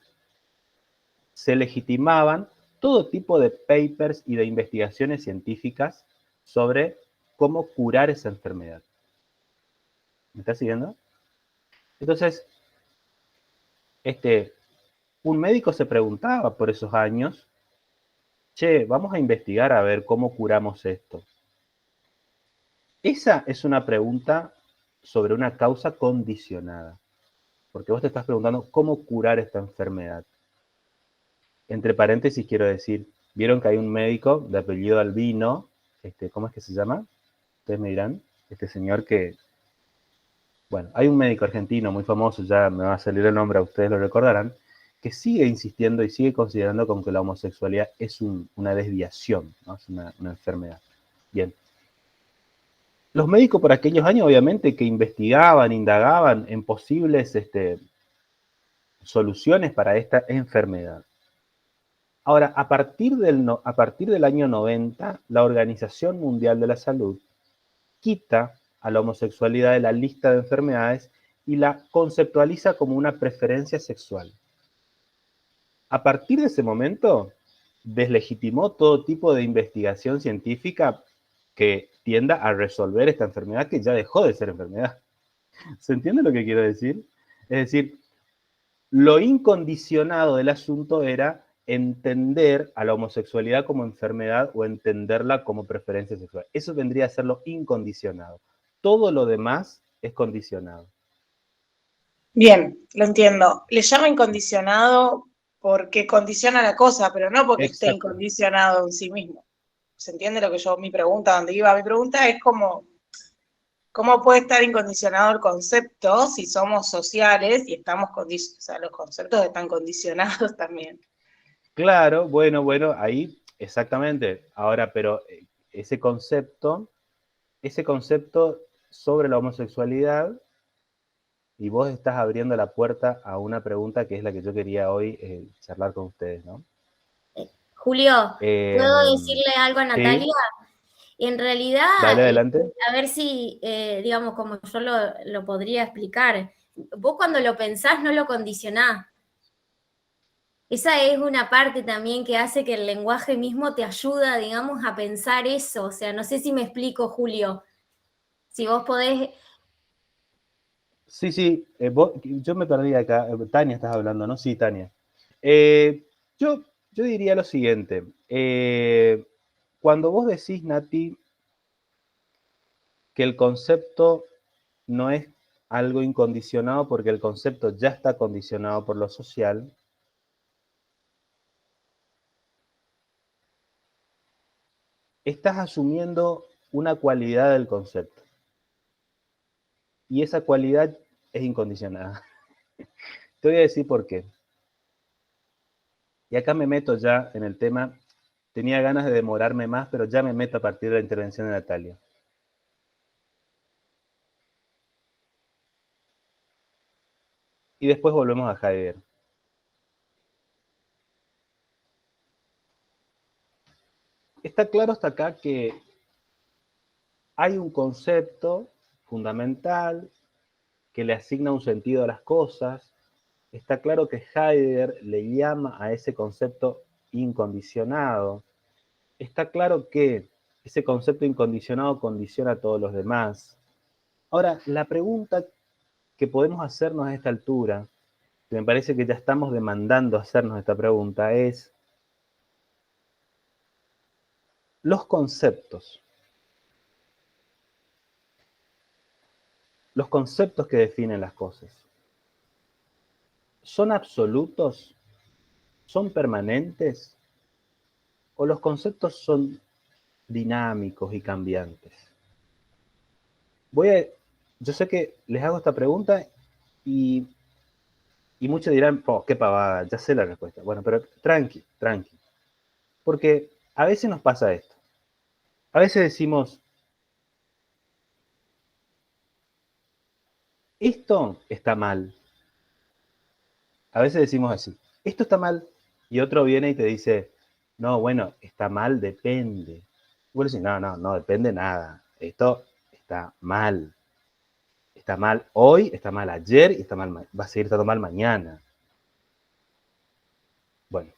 se legitimaban todo tipo de papers y de investigaciones científicas sobre cómo curar esa enfermedad. ¿Me estás siguiendo? Entonces, un médico se preguntaba por esos años, che, vamos a investigar a ver cómo curamos esto. Esa es una pregunta sobre una causa condicionada, porque vos te estás preguntando cómo curar esta enfermedad. Entre paréntesis quiero decir, vieron que hay un médico de apellido Albino, ¿cómo es que se llama? Ustedes me dirán, este señor que, bueno, hay un médico argentino muy famoso, ya me va a salir el nombre, a ustedes lo recordarán, que sigue insistiendo y sigue considerando como que la homosexualidad es una desviación, ¿no? Es una enfermedad. Bien. Los médicos por aquellos años, obviamente, que investigaban, indagaban en posibles soluciones para esta enfermedad. Ahora, a partir del año 90, la Organización Mundial de la Salud quita a la homosexualidad de la lista de enfermedades y la conceptualiza como una preferencia sexual. A partir de ese momento, deslegitimó todo tipo de investigación científica que tienda a resolver esta enfermedad que ya dejó de ser enfermedad. ¿Se entiende lo que quiero decir? Es decir, lo incondicionado del asunto era entender a la homosexualidad como enfermedad o entenderla como preferencia sexual. Eso vendría a ser lo incondicionado. Todo lo demás es condicionado. Bien, lo entiendo. Le llamo incondicionado porque condiciona la cosa, pero no porque esté Exacto. incondicionado en sí mismo. ¿Se entiende lo que mi pregunta, dónde iba? Mi pregunta es ¿cómo puede estar incondicionado el concepto si somos sociales y estamos condicionados? O sea, los conceptos están condicionados también. Claro, bueno, ahí exactamente. Ahora, pero ese concepto sobre la homosexualidad, y vos estás abriendo la puerta a una pregunta que es la que yo quería hoy charlar con ustedes, ¿no? Julio, ¿puedo decirle algo a sí, Natalia? En realidad, dale adelante. a ver si, digamos, como yo lo podría explicar, vos cuando lo pensás no lo condicionás. Esa es una parte también que hace que el lenguaje mismo te ayuda, digamos, a pensar eso. O sea, no sé si me explico, Julio. Si vos podés... Sí, yo me perdí acá. Tania, estás hablando, ¿no? Sí, Tania. Yo diría lo siguiente. Cuando vos decís, Nati, que el concepto no es algo incondicionado porque el concepto ya está condicionado por lo social, estás asumiendo una cualidad del concepto. Y esa cualidad es incondicionada. Te voy a decir por qué. Y acá me meto ya en el tema. Tenía ganas de demorarme más, pero ya me meto a partir de la intervención de Natalia. Y después volvemos a Heidegger. Está claro hasta acá que hay un concepto fundamental que le asigna un sentido a las cosas. Está claro que Heidegger le llama a ese concepto incondicionado. Está claro que ese concepto incondicionado condiciona a todos los demás. Ahora, la pregunta que podemos hacernos a esta altura, que me parece que ya estamos demandando hacernos esta pregunta, es: los conceptos que definen las cosas, ¿son absolutos? ¿Son permanentes? ¿O los conceptos son dinámicos y cambiantes? Yo sé que les hago esta pregunta y muchos dirán, oh, qué pavada, ya sé la respuesta. Bueno, pero tranqui. Porque a veces nos pasa esto. A veces decimos, esto está mal. A veces decimos así, esto está mal. Y otro viene y te dice, no, bueno, está mal, depende. Y vos decís, no depende nada. Esto está mal. Está mal hoy, está mal ayer y va a seguir estando mal mañana. Bueno,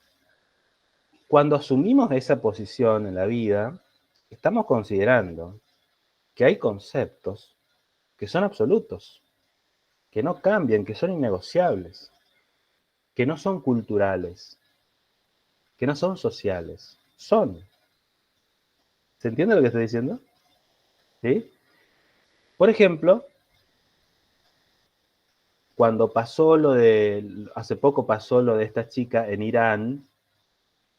cuando asumimos esa posición en la vida, estamos considerando que hay conceptos que son absolutos, que no cambian, que son innegociables, que no son culturales, que no son sociales, son. ¿Se entiende lo que estoy diciendo? ¿Sí? Por ejemplo, cuando hace poco pasó lo de esta chica en Irán,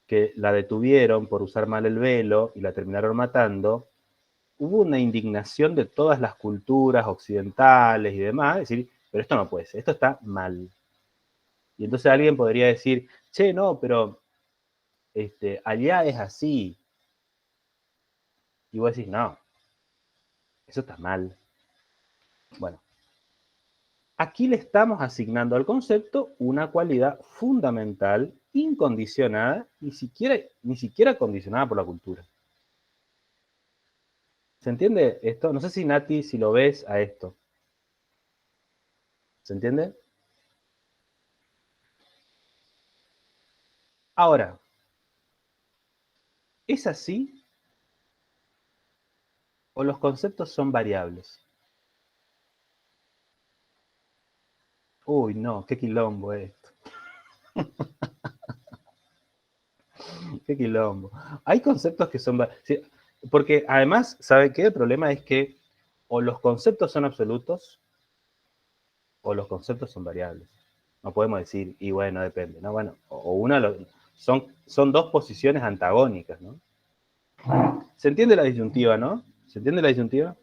que la detuvieron por usar mal el velo y la terminaron matando, hubo una indignación de todas las culturas occidentales y demás, decir, pero esto no puede ser, esto está mal. Y entonces alguien podría decir, che, no, pero allá es así. Y vos decís, no, eso está mal. Bueno, aquí le estamos asignando al concepto una cualidad fundamental, incondicionada, ni siquiera condicionada por la cultura. ¿Se entiende esto? No sé si Nati, si lo ves a esto. ¿Se entiende? Ahora, ¿es así o los conceptos son variables? Uy, no, qué quilombo esto. Qué quilombo. Hay conceptos que son... Sí, porque además, ¿sabe qué? El problema es que o los conceptos son absolutos o los conceptos son variables. No podemos decir, y bueno, depende, ¿no? Bueno, o una son dos posiciones antagónicas, ¿no? ¿Se entiende la disyuntiva, no? ¿Se entiende la disyuntiva?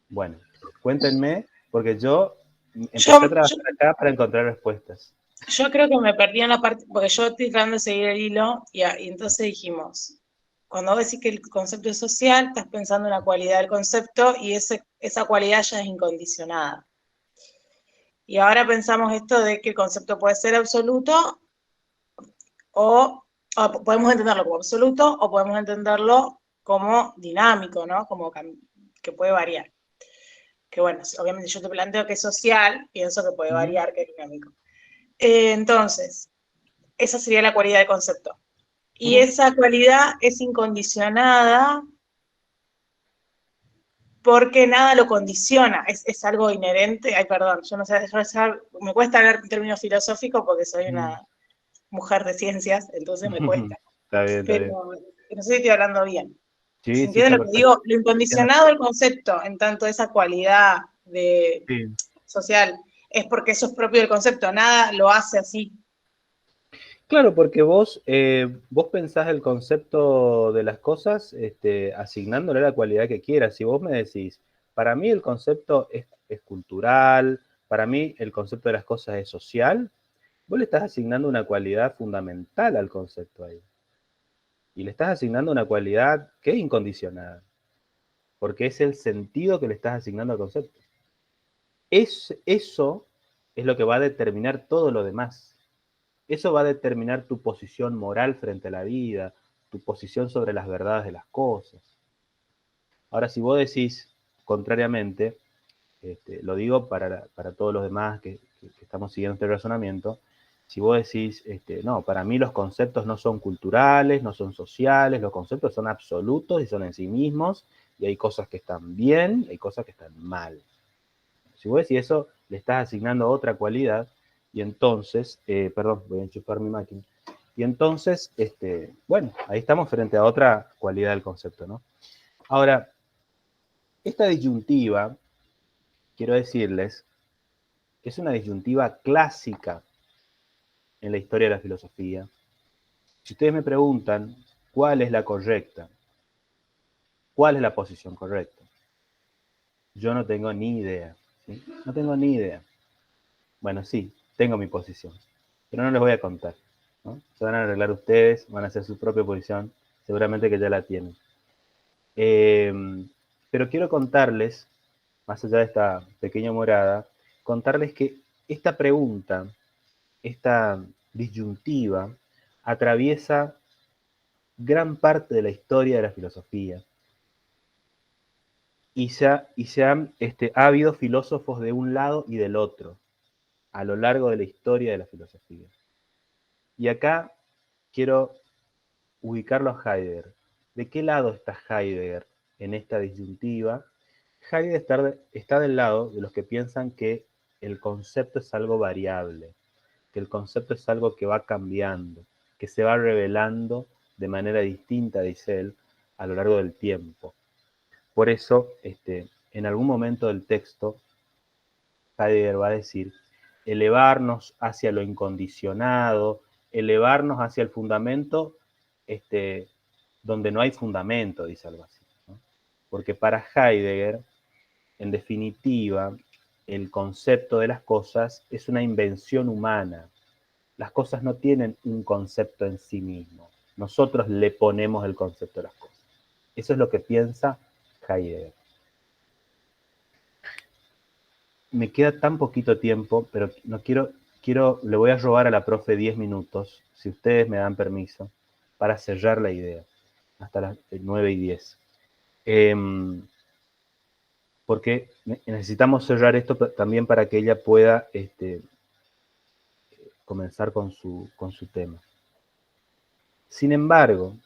Bueno, cuéntenme, porque yo empecé a trabajar acá para encontrar respuestas. Yo creo que me perdí en la parte, porque yo estoy tratando de seguir el hilo, y entonces dijimos, cuando vos decís que el concepto es social, estás pensando en la cualidad del concepto, y esa cualidad ya es incondicionada. Y ahora pensamos esto de que el concepto puede ser absoluto, o podemos entenderlo como absoluto, o podemos entenderlo como dinámico, ¿no? Como que puede variar. Que bueno, obviamente yo te planteo que es social, pienso que puede variar, que es dinámico. Entonces, esa sería la cualidad del concepto. Y esa cualidad es incondicionada porque nada lo condiciona, es algo inherente. Ay, perdón, yo no sé, me cuesta hablar en términos filosóficos porque soy una mujer de ciencias, entonces me cuesta. Está bien, está bien. Pero no sé si estoy hablando bien. Sí, ¿Se entiende sí, lo que digo? Lo incondicionado del concepto, en tanto esa cualidad de social, es porque eso es propio del concepto, nada lo hace así. Claro, porque vos pensás el concepto de las cosas asignándole la cualidad que quieras. Si vos me decís, para mí el concepto es cultural, para mí el concepto de las cosas es social, vos le estás asignando una cualidad fundamental al concepto ahí. Y le estás asignando una cualidad que es incondicionada, porque es el sentido que le estás asignando al concepto. Eso es lo que va a determinar todo lo demás. Eso va a determinar tu posición moral frente a la vida, tu posición sobre las verdades de las cosas. Ahora, si vos decís contrariamente, lo digo para todos los demás que estamos siguiendo este razonamiento, si vos decís, no, para mí los conceptos no son culturales, no son sociales, los conceptos son absolutos y son en sí mismos, y hay cosas que están bien, hay cosas que están mal. Si vos decís eso, le estás asignando otra cualidad, y entonces, perdón, voy a enchufar mi máquina, y entonces, bueno, ahí estamos frente a otra cualidad del concepto, ¿no? Ahora, esta disyuntiva, quiero decirles, que es una disyuntiva clásica en la historia de la filosofía. Si ustedes me preguntan cuál es la correcta, cuál es la posición correcta, yo no tengo ni idea, ¿sí? No tengo ni idea. Bueno, sí, tengo mi posición, pero no les voy a contar, ¿no? Se van a arreglar ustedes, van a hacer su propia posición, seguramente que ya la tienen. Pero quiero contarles, más allá de esta pequeña morada, contarles que esta pregunta, esta disyuntiva, atraviesa gran parte de la historia de la filosofía. Y ha habido filósofos de un lado y del otro a lo largo de la historia de la filosofía. Y acá quiero ubicarlo a Heidegger. ¿De qué lado está Heidegger en esta disyuntiva? Heidegger está del lado de los que piensan que el concepto es algo variable, que el concepto es algo que va cambiando, que se va revelando de manera distinta, dice él, a lo largo del tiempo. Por eso, en algún momento del texto, Heidegger va a decir, elevarnos hacia lo incondicionado, elevarnos hacia el fundamento, donde no hay fundamento, dice algo así, ¿no? Porque para Heidegger, en definitiva, el concepto de las cosas es una invención humana. Las cosas no tienen un concepto en sí mismo. Nosotros le ponemos el concepto a las cosas. Eso es lo que piensa Heidegger. Me queda tan poquito tiempo, pero no le voy a robar a la profe 10 minutos, si ustedes me dan permiso, para cerrar la idea. hasta las 9:10. Porque necesitamos cerrar esto también para que ella pueda comenzar con su tema. Sin embargo,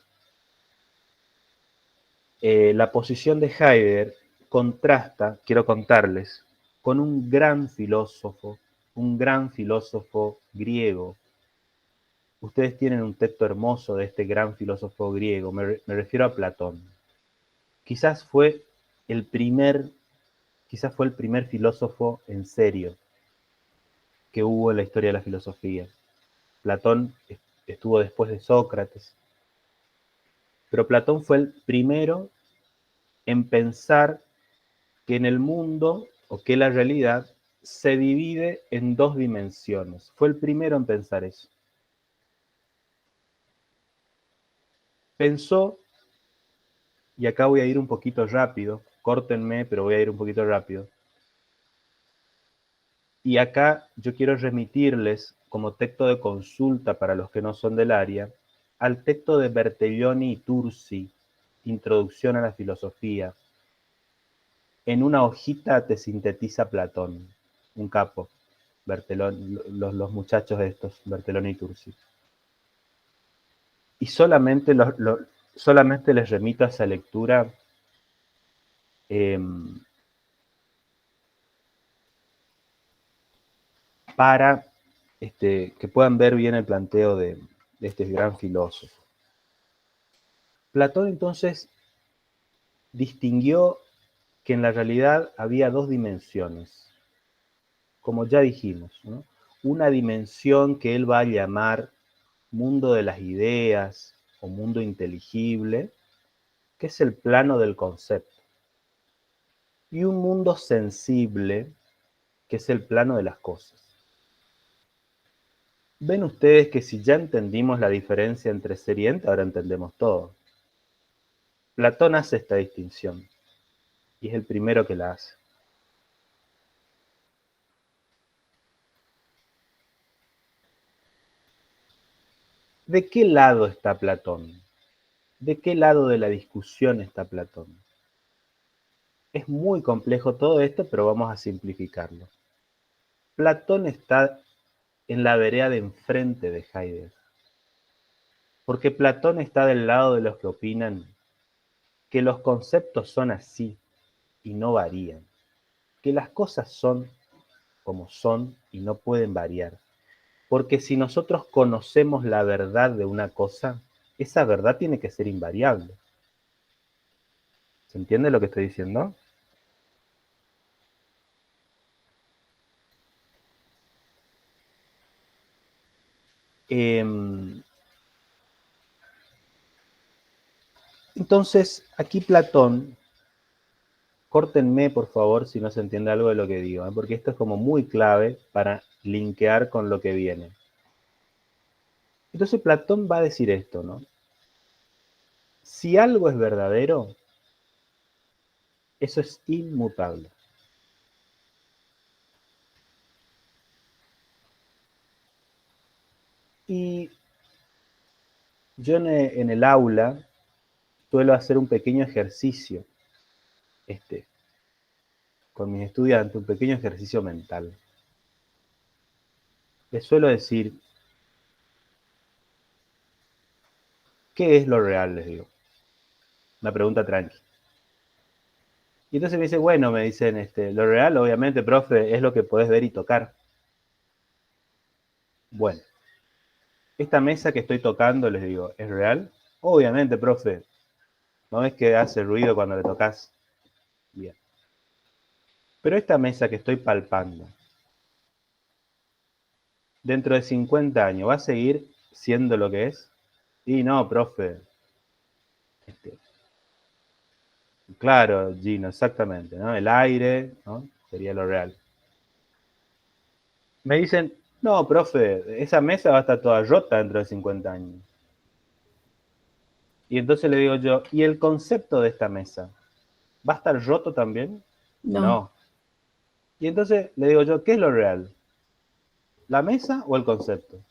la posición de Heidegger contrasta, quiero contarles, con un gran filósofo griego. Ustedes tienen un texto hermoso de este gran filósofo griego, me refiero a Platón. Quizás fue el primer filósofo en serio que hubo en la historia de la filosofía. Platón estuvo después de Sócrates, pero Platón fue el primero en pensar que en el mundo, o que la realidad, se divide en dos dimensiones. Fue el primero en pensar eso. Pensó, y acá voy a ir un poquito rápido, córtenme, pero voy a ir un poquito rápido. Y acá yo quiero remitirles, como texto de consulta para los que no son del área, al texto de Bertelloni y Tursi, Introducción a la Filosofía. En una hojita te sintetiza Platón, un capo, Bertelloni, los muchachos estos, Bertelloni y Tursi. Y solamente les remito a esa lectura para que puedan ver bien el planteo de este gran filósofo. Platón entonces distinguió que en la realidad había dos dimensiones, como ya dijimos, ¿no? Una dimensión que él va a llamar mundo de las ideas o mundo inteligible, que es el plano del concepto, y un mundo sensible, que es el plano de las cosas. Ven ustedes que si ya entendimos la diferencia entre ser y ente, ahora entendemos todo. Platón hace esta distinción, y es el primero que la hace. ¿De qué lado está Platón? ¿De qué lado de la discusión está Platón? Es muy complejo todo esto, pero vamos a simplificarlo. Platón está en la vereda de enfrente de Heidegger, porque Platón está del lado de los que opinan que los conceptos son así y no varían, que las cosas son como son y no pueden variar, porque si nosotros conocemos la verdad de una cosa, esa verdad tiene que ser invariable. ¿Se entiende lo que estoy diciendo? Entonces, aquí Platón, córtenme por favor si no se entiende algo de lo que digo, porque esto es como muy clave para linkear con lo que viene. Entonces Platón va a decir esto, ¿no? Si algo es verdadero, eso es inmutable. Y yo en el aula suelo hacer un pequeño ejercicio, con mis estudiantes, un pequeño ejercicio mental. Les suelo decir, ¿qué es lo real? Les digo. Una pregunta tranqui. Y entonces me dice, bueno, me dicen, lo real, obviamente, profe, es lo que podés ver y tocar. Bueno, esta mesa que estoy tocando, les digo, ¿es real? Obviamente, profe. ¿No ves que hace ruido cuando le tocas? Bien. Pero esta mesa que estoy palpando, dentro de 50 años, ¿va a seguir siendo lo que es? Y no, profe. Claro, Gino, exactamente, ¿no? El aire, ¿no? Sería lo real. Me dicen, no, profe, esa mesa va a estar toda rota dentro de 50 años. Y entonces le digo yo, ¿y el concepto de esta mesa? ¿Va a estar roto también? No. Y entonces le digo yo, ¿qué es lo real? ¿La mesa o el concepto?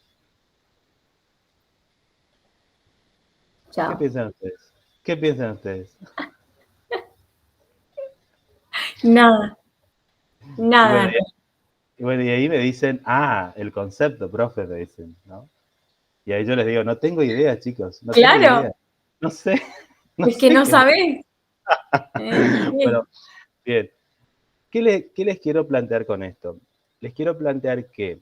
Chao. ¿Qué piensan ustedes? ¿Qué piensan ustedes? Nada, Y nada. bueno, y ahí me dicen, el concepto, profe, me dicen, ¿no? Y ahí yo les digo, no tengo idea, chicos, no tengo Claro, idea. No sé, no es que sé no qué. sabés. Sí. Bueno, bien. ¿Qué les quiero plantear con esto? Les quiero plantear que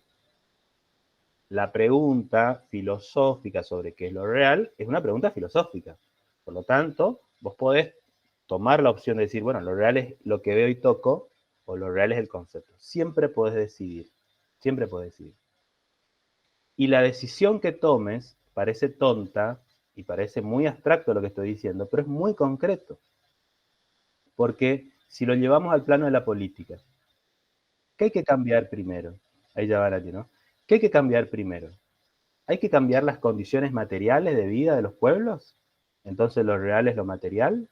la pregunta filosófica sobre qué es lo real es una pregunta filosófica. Por lo tanto, vos podés tomar la opción de decir, bueno, lo real es lo que veo y toco, o lo real es el concepto. Siempre podés decidir. Siempre podés decidir. Y la decisión que tomes parece tonta y parece muy abstracto lo que estoy diciendo, pero es muy concreto. Porque si lo llevamos al plano de la política, ¿qué hay que cambiar primero? Ahí ya van aquí, ¿no? ¿Qué hay que cambiar primero? ¿Hay que cambiar las condiciones materiales de vida de los pueblos? Entonces lo real es lo material,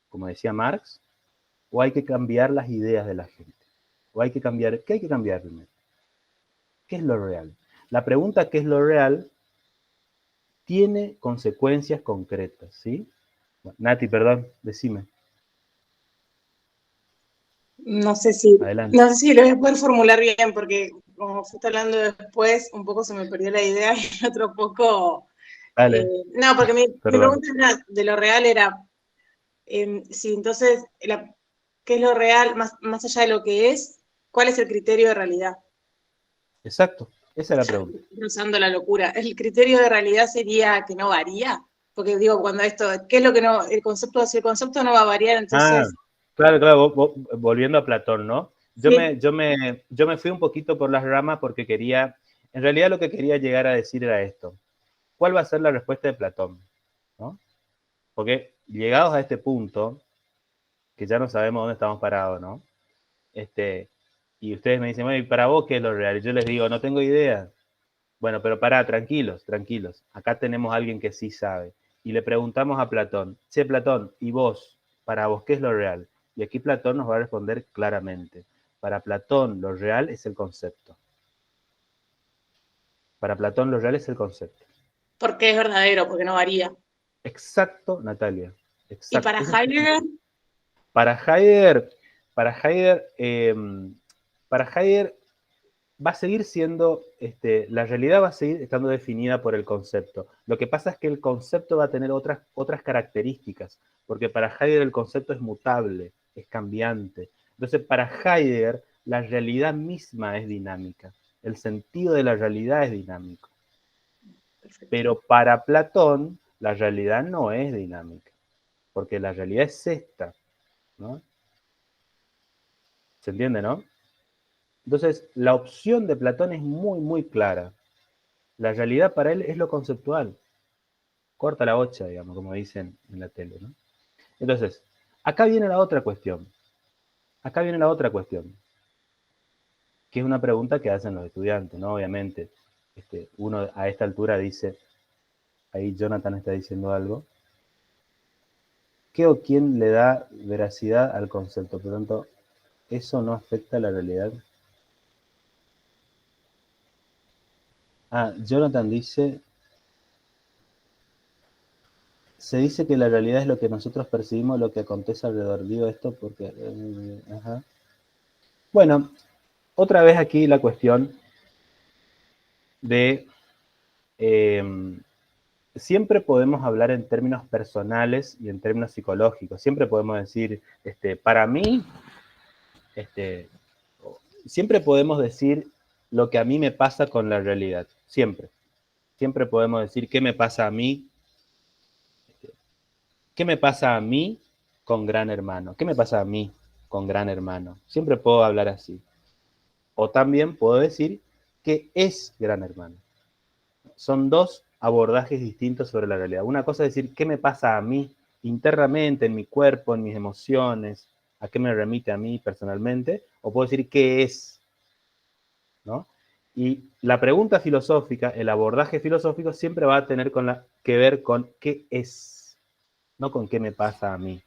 como decía Marx, o hay que cambiar las ideas de la gente. O hay que cambiar, ¿qué hay que cambiar primero? ¿Qué es lo real? La pregunta ¿qué es lo real? Tiene consecuencias concretas, ¿sí? Nati, perdón, decime. No sé si, Adelante. no sé si lo voy a poder formular bien, porque como fuiste hablando después, un poco se me perdió la idea y otro poco. Dale, No, porque mi perdón. pregunta de lo real era, si entonces, ¿qué es lo real más allá de lo que es? ¿Cuál es el criterio de realidad? Exacto, esa es la pregunta. Cruzando la locura. ¿El criterio de realidad sería que no varía? Porque digo, cuando esto, ¿qué es lo que no, el concepto, si el concepto no va a variar, entonces, Claro, volviendo a Platón, ¿no? sí, Yo me fui un poquito por las ramas porque quería, en realidad lo que quería llegar a decir era esto. ¿Cuál va a ser la respuesta de Platón? ¿No? Porque llegados a este punto, que ya no sabemos dónde estamos parados, ¿no? Y ustedes me dicen, bueno, ¿y para vos qué es lo real? Y yo les digo, no tengo idea. Bueno, pero pará, tranquilos, tranquilos. Acá tenemos a alguien que sí sabe. Y le preguntamos a Platón, che, Platón, ¿y vos, para vos, qué es lo real? Y aquí Platón nos va a responder claramente. Para Platón, lo real es el concepto. Para Platón, lo real es el concepto. porque es verdadero, porque no varía. Exacto, Natalia. Y Exacto. para Heidegger, Para Heidegger, para Heidegger, para Heidegger va a seguir siendo, la realidad va a seguir estando definida por el concepto. Lo que pasa es que el concepto va a tener otras características, porque para Heidegger el concepto es mutable, es cambiante. Entonces, para Heidegger, la realidad misma es dinámica. El sentido de la realidad es dinámico. Pero para Platón, la realidad no es dinámica, porque la realidad es esta, ¿no? ¿Se entiende, no? Entonces, la opción de Platón es muy, muy clara. La realidad para él es lo conceptual. Corta la bocha, digamos, como dicen en la tele, ¿no? Entonces, acá viene la otra cuestión. Acá viene la otra cuestión, que es una pregunta que hacen los estudiantes, ¿no? Obviamente, uno a esta altura dice, ahí Jonathan está diciendo algo, ¿qué o quién le da veracidad al concepto? Por lo tanto, ¿eso no afecta a la realidad? Jonathan dice, se dice que la realidad es lo que nosotros percibimos, lo que acontece alrededor. Digo esto porque... ajá. Bueno, otra vez aquí la cuestión de... siempre podemos hablar en términos personales y en términos psicológicos. Siempre podemos decir, para mí, siempre podemos decir lo que a mí me pasa con la realidad. Siempre. Siempre podemos decir qué me pasa a mí. ¿Qué me pasa a mí con Gran Hermano? ¿Qué me pasa a mí con Gran Hermano? Siempre puedo hablar así. O también puedo decir qué es Gran Hermano. Son dos abordajes distintos sobre la realidad. Una cosa es decir qué me pasa a mí internamente, en mi cuerpo, en mis emociones, a qué me remite a mí personalmente, o puedo decir qué es, ¿no? Y la pregunta filosófica, el abordaje filosófico siempre va a tener que ver con qué es, no con qué me pasa a mí.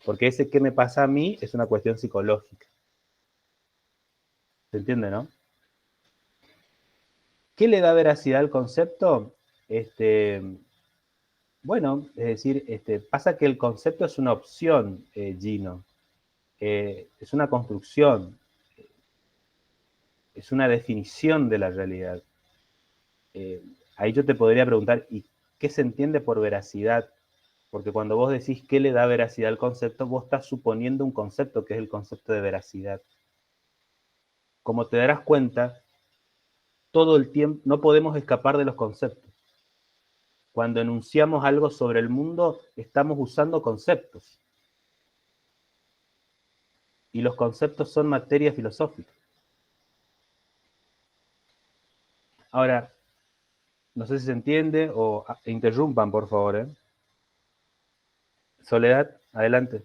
Porque ese qué me pasa a mí es una cuestión psicológica. ¿Se entiende, no? ¿Qué le da veracidad al concepto? Bueno, es decir, pasa que el concepto es una opción, Gino. Es una construcción, es una definición de la realidad. Ahí yo te podría preguntar, ¿y qué se entiende por veracidad? Porque cuando vos decís qué le da veracidad al concepto, vos estás suponiendo un concepto que es el concepto de veracidad. Como te darás cuenta, todo el tiempo no podemos escapar de los conceptos. Cuando enunciamos algo sobre el mundo, estamos usando conceptos. Y los conceptos son materia filosófica. Ahora, no sé si se entiende o interrumpan, por favor. Soledad, adelante.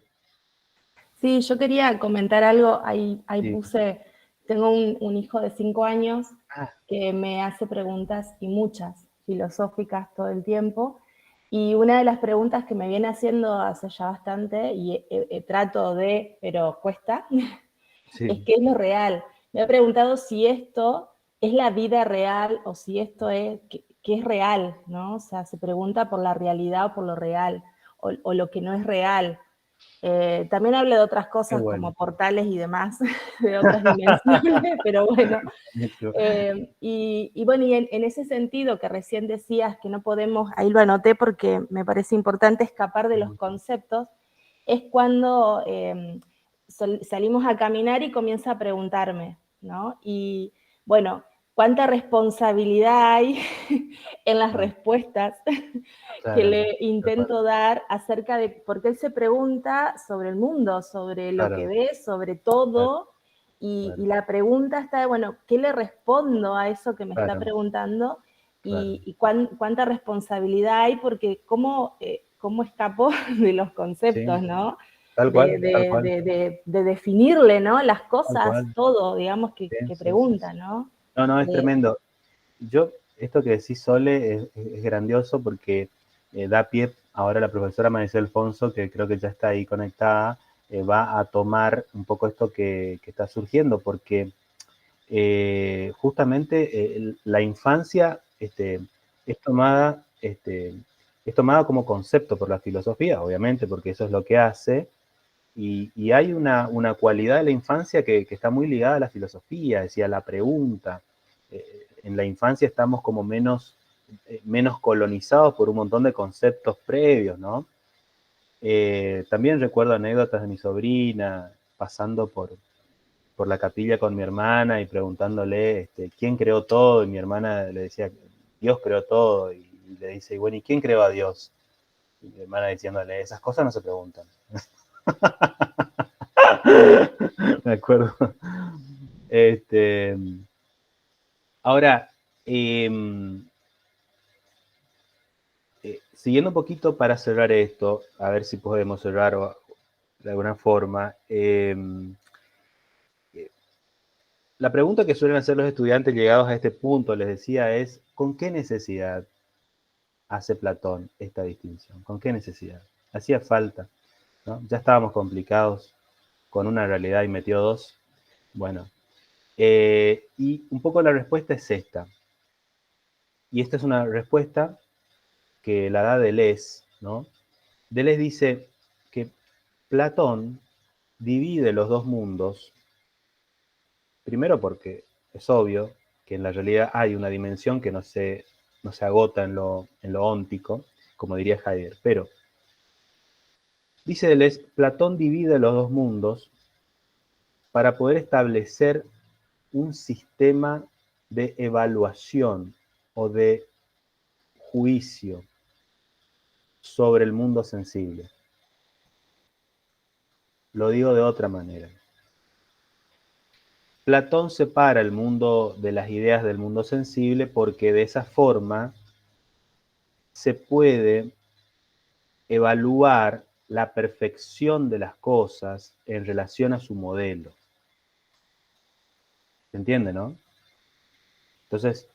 Sí, yo quería comentar algo. Ahí Sí. puse, tengo un hijo de 5 años Ah, que me hace preguntas, y muchas, filosóficas todo el tiempo. Y una de las preguntas que me viene haciendo hace ya bastante, y trato de, pero cuesta, es sí, qué es lo real. Me ha preguntado si esto es la vida real o si esto es, qué es real, ¿no? O sea, se pregunta por la realidad o por lo real, o lo que no es real. También hablo de otras qué cosas bueno. como portales y demás, de otras dimensiones, pero bueno. Y bueno, y en ese sentido que recién decías que no podemos, ahí lo anoté porque me parece importante escapar de los conceptos, es cuando salimos a caminar y comienza a preguntarme, ¿no? Y bueno, ¿cuánta responsabilidad hay en las respuestas que Claro, le intento dar acerca de, porque él se pregunta sobre el mundo, sobre lo que claro, ve, sobre claro, todo, y claro, la pregunta está de, bueno, ¿qué le respondo a eso que me está claro, preguntando? claro. Y cuánta responsabilidad hay, porque cómo escapo de los conceptos, Sí, ¿no? tal cual, tal cual, De definirle, ¿no? Las tal cosas, cual. todo, digamos, Sí, que sí, sí, sí. pregunta, ¿no? No, no, es Eh, tremendo. Esto que decís, Sole, es grandioso porque da pie ahora la profesora Maricel Alfonso, que creo que ya está ahí conectada, va a tomar un poco esto que está surgiendo, porque justamente la infancia es tomada como concepto por la filosofía, obviamente, porque eso es lo que hace, y hay una cualidad de la infancia que está muy ligada a la filosofía, decía, la pregunta. En la infancia estamos como menos colonizados por un montón de conceptos previos, ¿no? También recuerdo anécdotas de mi sobrina pasando por la capilla con mi hermana y preguntándole quién creó todo, y mi hermana le decía, Dios creó todo, y le dice, y bueno, ¿y quién creó a Dios? Y mi hermana diciéndole, esas cosas no se preguntan. Me acuerdo. Ahora, siguiendo un poquito para cerrar esto, a ver si podemos cerrar de alguna forma. La pregunta que suelen hacer los estudiantes llegados a este punto, les decía, es ¿con qué necesidad hace Platón esta distinción? ¿Con qué necesidad? Hacía falta, ¿no? Ya estábamos complicados con una realidad y metió dos. Bueno, y un poco la respuesta es esta. Y esta es una respuesta que la da Deleuze, ¿no? Deleuze dice que Platón divide los dos mundos, primero porque es obvio que en la realidad hay una dimensión que no se agota en lo óntico, como diría Heidegger, pero dice Deleuze, Platón divide los dos mundos para poder establecer un sistema de evaluación o de juicio sobre el mundo sensible. Lo digo de otra manera. Platón separa el mundo de las ideas del mundo sensible porque de esa forma se puede evaluar la perfección de las cosas en relación a su modelo. ¿Se entiende, no? Entonces,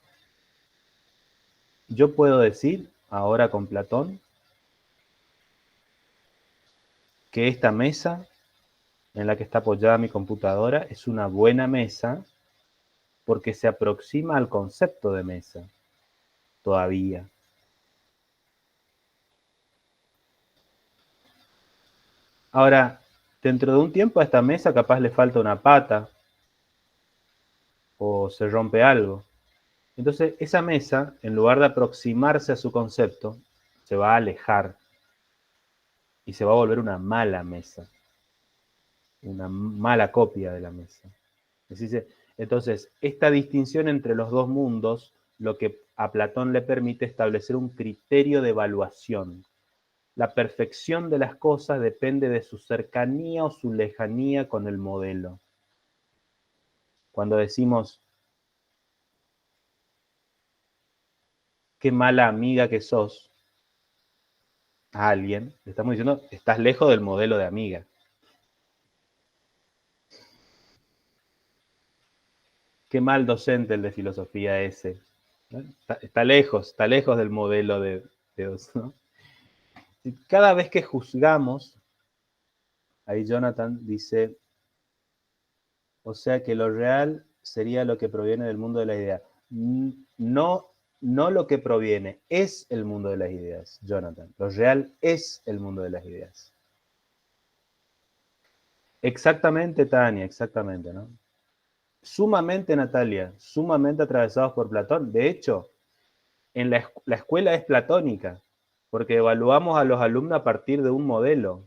yo puedo decir ahora con Platón que esta mesa en la que está apoyada mi computadora es una buena mesa porque se aproxima al concepto de mesa todavía. Ahora, dentro de un tiempo a esta mesa capaz le falta una pata o se rompe algo. Entonces, esa mesa, en lugar de aproximarse a su concepto, se va a alejar y se va a volver una mala mesa, una mala copia de la mesa. Entonces, esta distinción entre los dos mundos, lo que a Platón le permite establecer un criterio de evaluación. La perfección de las cosas depende de su cercanía o su lejanía con el modelo. Cuando decimos, qué mala amiga que sos a alguien, le estamos diciendo, estás lejos del modelo de amiga. Qué mal docente el de filosofía ese. ¿No? Está lejos del modelo de ¿no? Cada vez que juzgamos, ahí Jonathan dice, o sea que lo real sería lo que proviene del mundo de las ideas. No, no lo que proviene, es el mundo de las ideas, Jonathan. Lo real es el mundo de las ideas. Exactamente, Tania, exactamente, ¿no? Sumamente, Natalia, sumamente atravesados por Platón. De hecho, en la escuela es platónica, porque evaluamos a los alumnos a partir de un modelo.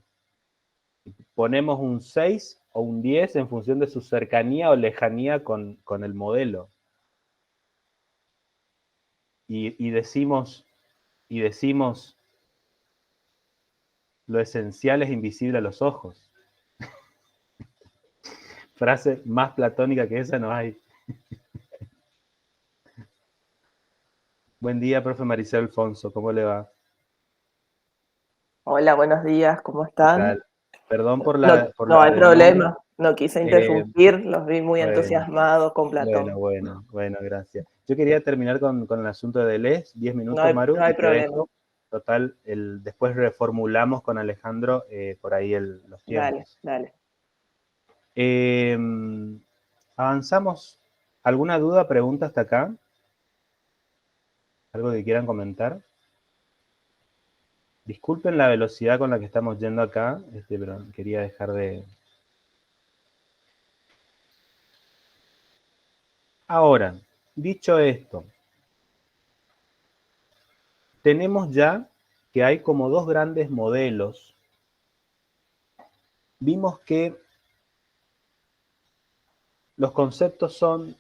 Ponemos un 6 o un 10 en función de su cercanía o lejanía con el modelo. Y decimos, lo esencial es invisible a los ojos. Frase más platónica que esa no hay. Buen día, profe Maricel Alfonso, ¿cómo le va? Hola, buenos días, ¿cómo están? Perdón por No, la no hay demora. problema, no quise interrumpir, los vi muy Bueno, entusiasmados con Platón. bueno, gracias. Yo quería terminar con el asunto de Deleuze, 10 minutos, Maru, No hay y te problema. dejo. Total, después reformulamos con Alejandro por ahí los tiempos. Dale. Avanzamos. ¿Alguna duda, pregunta hasta acá? ¿Algo que quieran comentar? Disculpen la velocidad con la que estamos yendo acá, pero quería dejar de... Ahora, dicho esto, tenemos ya que hay como dos grandes modelos. Vimos que los conceptos son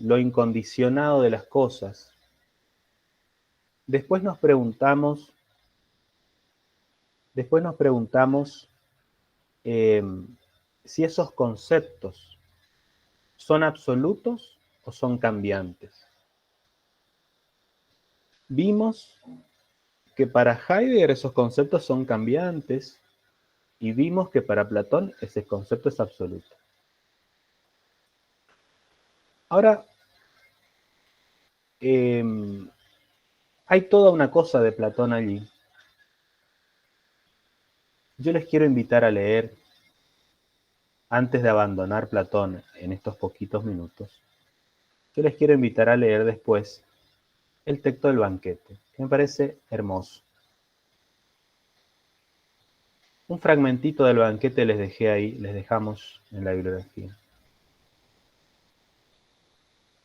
lo incondicionado de las cosas. Después nos preguntamos si esos conceptos son absolutos o son cambiantes. Vimos que para Heidegger esos conceptos son cambiantes y vimos que para Platón ese concepto es absoluto. Ahora, hay toda una cosa de Platón allí. Yo les quiero invitar a leer, antes de abandonar Platón en estos poquitos minutos, yo les quiero invitar a leer después el texto del banquete, que me parece hermoso. Un fragmentito del banquete les dejé ahí, les dejamos en la bibliografía.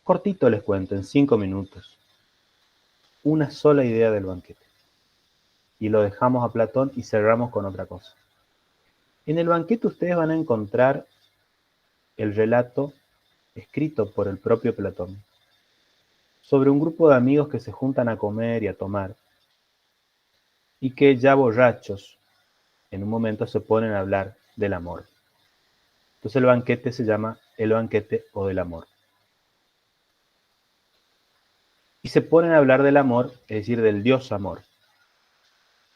Cortito les cuento, en 5 minutos. Una sola idea del banquete. Y lo dejamos a Platón y cerramos con otra cosa. En el banquete ustedes van a encontrar el relato escrito por el propio Platón sobre un grupo de amigos que se juntan a comer y a tomar y que ya borrachos en un momento se ponen a hablar del amor. Entonces el banquete se llama el banquete o del amor. Y se ponen a hablar del amor, es decir, del Dios amor.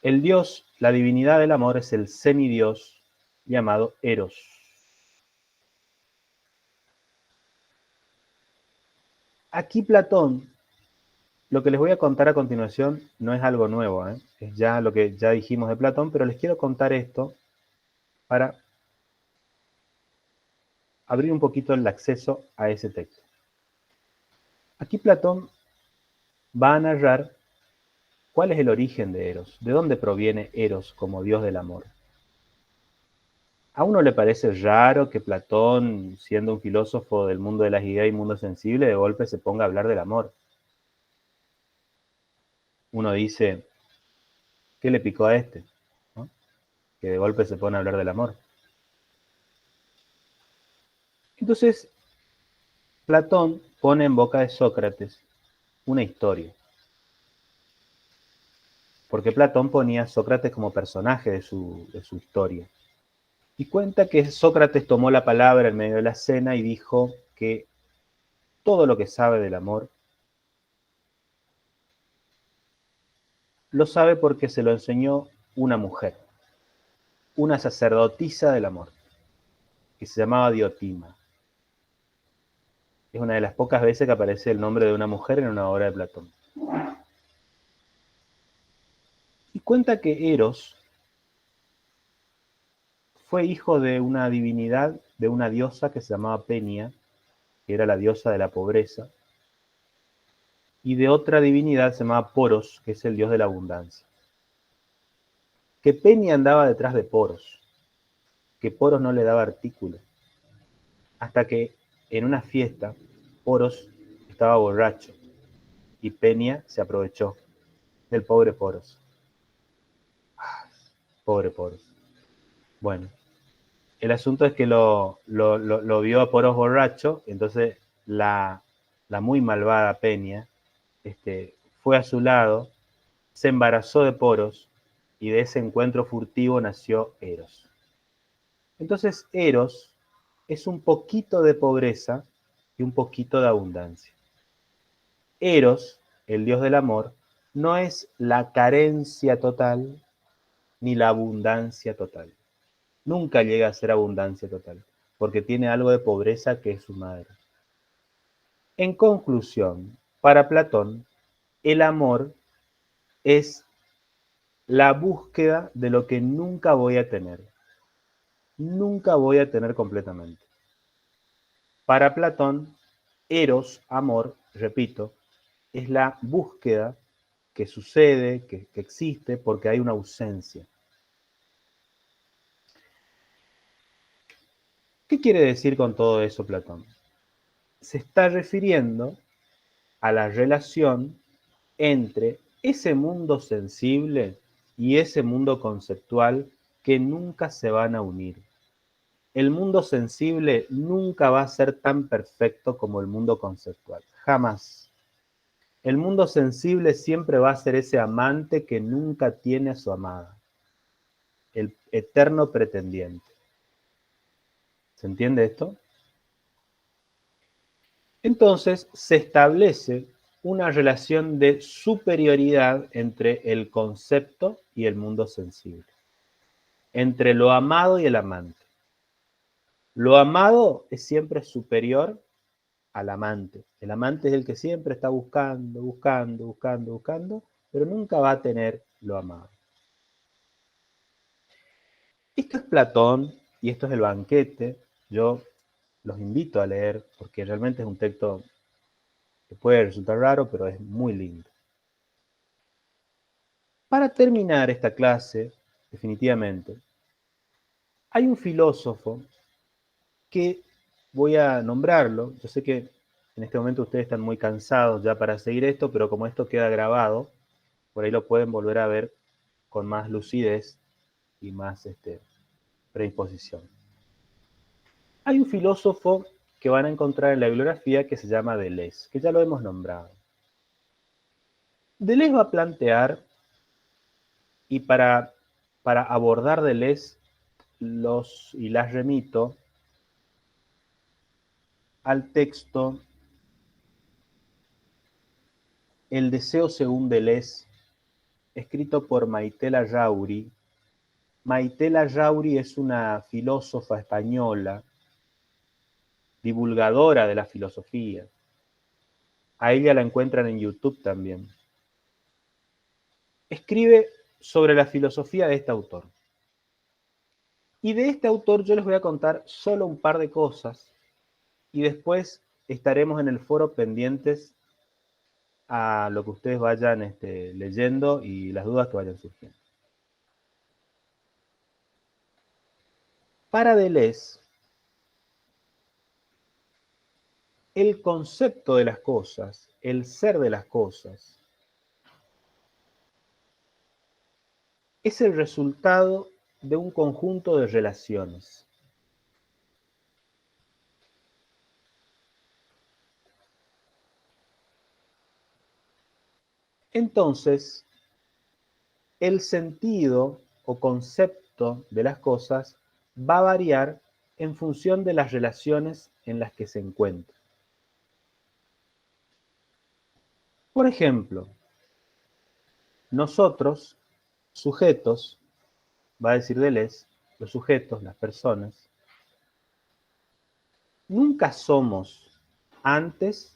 El Dios, la divinidad del amor, es el semidios llamado Eros. Aquí Platón, lo que les voy a contar a continuación no es algo nuevo, es ya lo que ya dijimos de Platón, pero les quiero contar esto para abrir un poquito el acceso a ese texto. Aquí Platón va a narrar cuál es el origen de Eros, de dónde proviene Eros como dios del amor. ¿A uno le parece raro que Platón, siendo un filósofo del mundo de las ideas y mundo sensible, de golpe se ponga a hablar del amor? Uno dice, ¿qué le picó a este? ¿No? Que de golpe se pone a hablar del amor. Entonces, Platón pone en boca de Sócrates una historia. Porque Platón ponía a Sócrates como personaje de su historia. Y cuenta que Sócrates tomó la palabra en medio de la cena y dijo que todo lo que sabe del amor lo sabe porque se lo enseñó una mujer, una sacerdotisa del amor, que se llamaba Diotima. Es una de las pocas veces que aparece el nombre de una mujer en una obra de Platón. Y cuenta que Eros fue hijo de una divinidad, de una diosa que se llamaba Penia, que era la diosa de la pobreza, y de otra divinidad se llamaba Poros, que es el dios de la abundancia. Que Penia andaba detrás de Poros, que Poros no le daba artículo, hasta que en una fiesta Poros estaba borracho y Penia se aprovechó del pobre Poros. Pobre Poros. Bueno, el asunto es que lo vio a Poros borracho, entonces la muy malvada Penia fue a su lado, se embarazó de Poros y de ese encuentro furtivo nació Eros. Entonces Eros es un poquito de pobreza y un poquito de abundancia. Eros, el dios del amor, no es la carencia total ni la abundancia total. Nunca llega a ser abundancia total, porque tiene algo de pobreza que es su madre. En conclusión, para Platón, el amor es la búsqueda de lo que nunca voy a tener. Nunca voy a tener completamente. Para Platón, eros, amor, repito, es la búsqueda que sucede, que existe, porque hay una ausencia. ¿Qué quiere decir con todo eso Platón? Se está refiriendo a la relación entre ese mundo sensible y ese mundo conceptual que nunca se van a unir. El mundo sensible nunca va a ser tan perfecto como el mundo conceptual, jamás. El mundo sensible siempre va a ser ese amante que nunca tiene a su amada, el eterno pretendiente. ¿Se entiende esto? Entonces se establece una relación de superioridad entre el concepto y el mundo sensible, entre lo amado y el amante. Lo amado es siempre superior al amante. El amante es el que siempre está buscando, buscando, buscando, buscando, pero nunca va a tener lo amado. Esto es Platón y esto es el banquete. Yo los invito a leer porque realmente es un texto que puede resultar raro, pero es muy lindo. Para terminar esta clase, definitivamente, hay un filósofo que voy a nombrarlo. Yo sé que en este momento ustedes están muy cansados ya para seguir esto, pero como esto queda grabado, por ahí lo pueden volver a ver con más lucidez y más predisposición. Hay un filósofo que van a encontrar en la bibliografía que se llama Deleuze, que ya lo hemos nombrado. Deleuze va a plantear, y para abordar Deleuze y las remito al texto El deseo según Deleuze, escrito por Maite Larrauri. Maite Larrauri es una filósofa española, divulgadora de la filosofía. A ella la encuentran en YouTube también. Escribe sobre la filosofía de este autor. Y de este autor yo les voy a contar solo un par de cosas y después estaremos en el foro pendientes a lo que ustedes vayan leyendo y las dudas que vayan surgiendo. Para Deleuze, el concepto de las cosas, el ser de las cosas, es el resultado de un conjunto de relaciones. Entonces, el sentido o concepto de las cosas va a variar en función de las relaciones en las que se encuentran. Por ejemplo, nosotros, sujetos, va a decir Deleuze, los sujetos, las personas, nunca somos antes,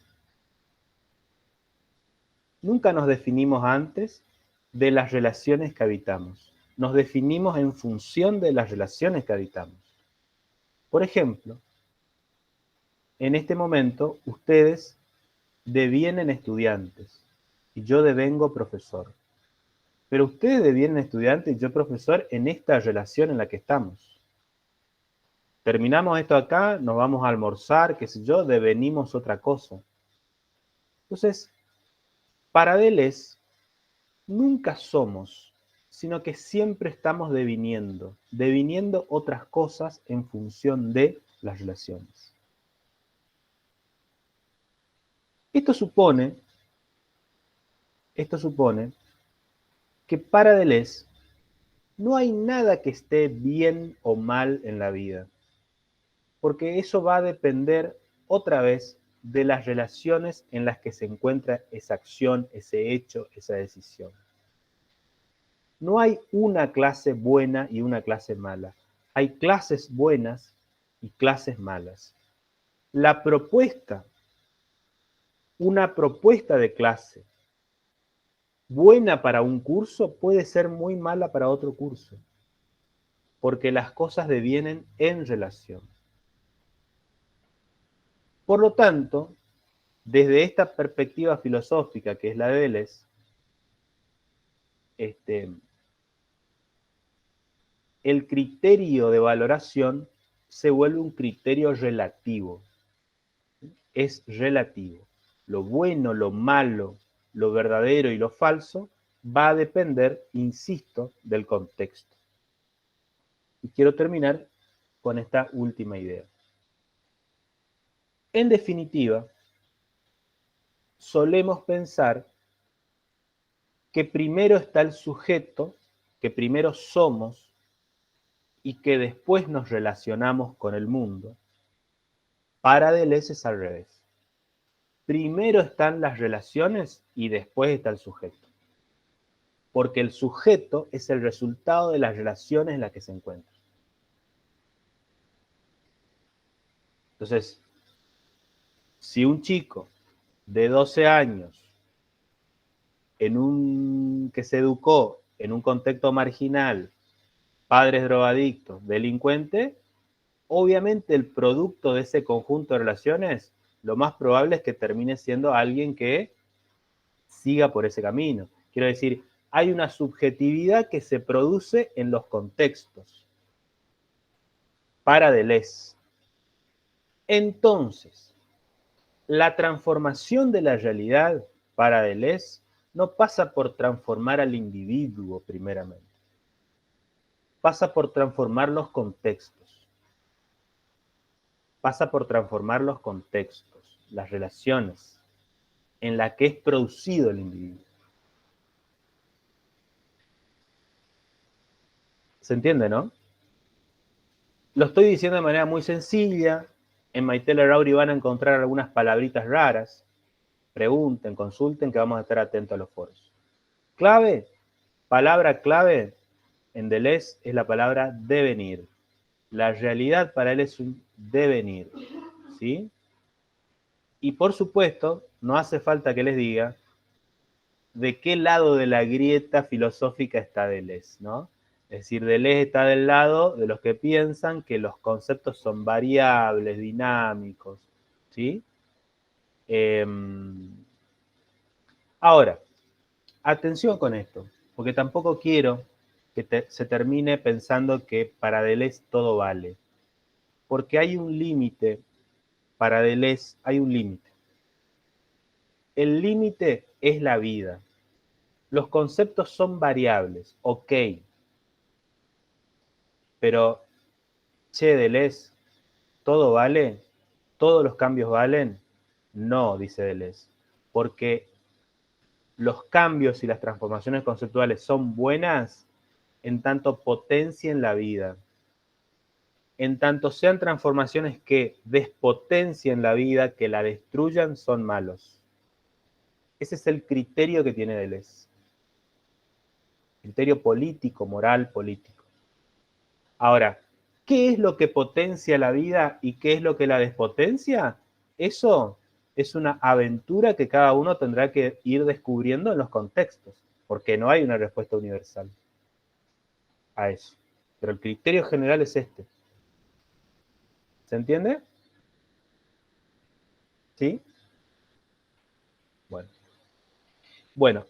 nunca nos definimos antes de las relaciones que habitamos. Nos definimos en función de las relaciones que habitamos. Por ejemplo, en este momento ustedes devienen estudiantes y yo devengo profesor. Pero ustedes devienen estudiantes y yo profesor en esta relación en la que estamos. Terminamos esto acá, nos vamos a almorzar, qué sé yo, devenimos otra cosa. Entonces, para Deleuze, nunca somos, sino que siempre estamos deviniendo otras cosas en función de las relaciones. Esto supone que para Deleuze no hay nada que esté bien o mal en la vida, porque eso va a depender otra vez de las relaciones en las que se encuentra esa acción, ese hecho, esa decisión. No hay una clase buena y una clase mala. Hay clases buenas y clases malas. La propuesta, una propuesta de clase buena para un curso puede ser muy mala para otro curso, porque las cosas devienen en relación. Por lo tanto, desde esta perspectiva filosófica que es la de Deleuze, el criterio de valoración se vuelve un criterio relativo. Es relativo. Lo bueno, lo malo, lo verdadero y lo falso va a depender, insisto, del contexto. Y quiero terminar con esta última idea. En definitiva, solemos pensar que primero está el sujeto, que primero somos y que después nos relacionamos con el mundo. Para Deleuze es al revés. Primero están las relaciones y después está el sujeto. Porque el sujeto es el resultado de las relaciones en las que se encuentra. Entonces, si un chico de 12 años que se educó en un contexto marginal, padres drogadictos, delincuentes, obviamente el producto de ese conjunto de relaciones, lo más probable es que termine siendo alguien que siga por ese camino. Quiero decir, hay una subjetividad que se produce en los contextos. Para Deleuze. Entonces, la transformación de la realidad para Deleuze no pasa por transformar al individuo primeramente. Pasa por transformar los contextos. Pasa por transformar los contextos, las relaciones en las que es producido el individuo. ¿Se entiende, no? Lo estoy diciendo de manera muy sencilla. En Maite Larrauri van a encontrar algunas palabritas raras. Pregunten, consulten, que vamos a estar atentos a los foros. Clave, palabra clave en Deleuze es la palabra devenir. La realidad para él es un devenir, ¿sí? Y por supuesto, no hace falta que les diga de qué lado de la grieta filosófica está Deleuze, ¿no? Es decir, Deleuze está del lado de los que piensan que los conceptos son variables, dinámicos, ¿sí? Ahora, atención con esto, porque tampoco quiero que se termine pensando que para Deleuze todo vale. porque hay un límite, para Deleuze hay un límite. El límite es la vida. Los conceptos son variables, ok. Pero, che, Deleuze, ¿todo vale? ¿Todos los cambios valen? No, dice Deleuze, porque los cambios y las transformaciones conceptuales son buenas en tanto potencien la vida. En tanto sean transformaciones que despotencien la vida, que la destruyan, son malos. Ese es el criterio que tiene Deleuze. Criterio político, moral, político. Ahora, ¿qué es lo que potencia la vida y qué es lo que la despotencia? Eso es una aventura que cada uno tendrá que ir descubriendo en los contextos, porque no hay una respuesta universal a eso. Pero el criterio general es este. ¿Se entiende? ¿Sí? Bueno,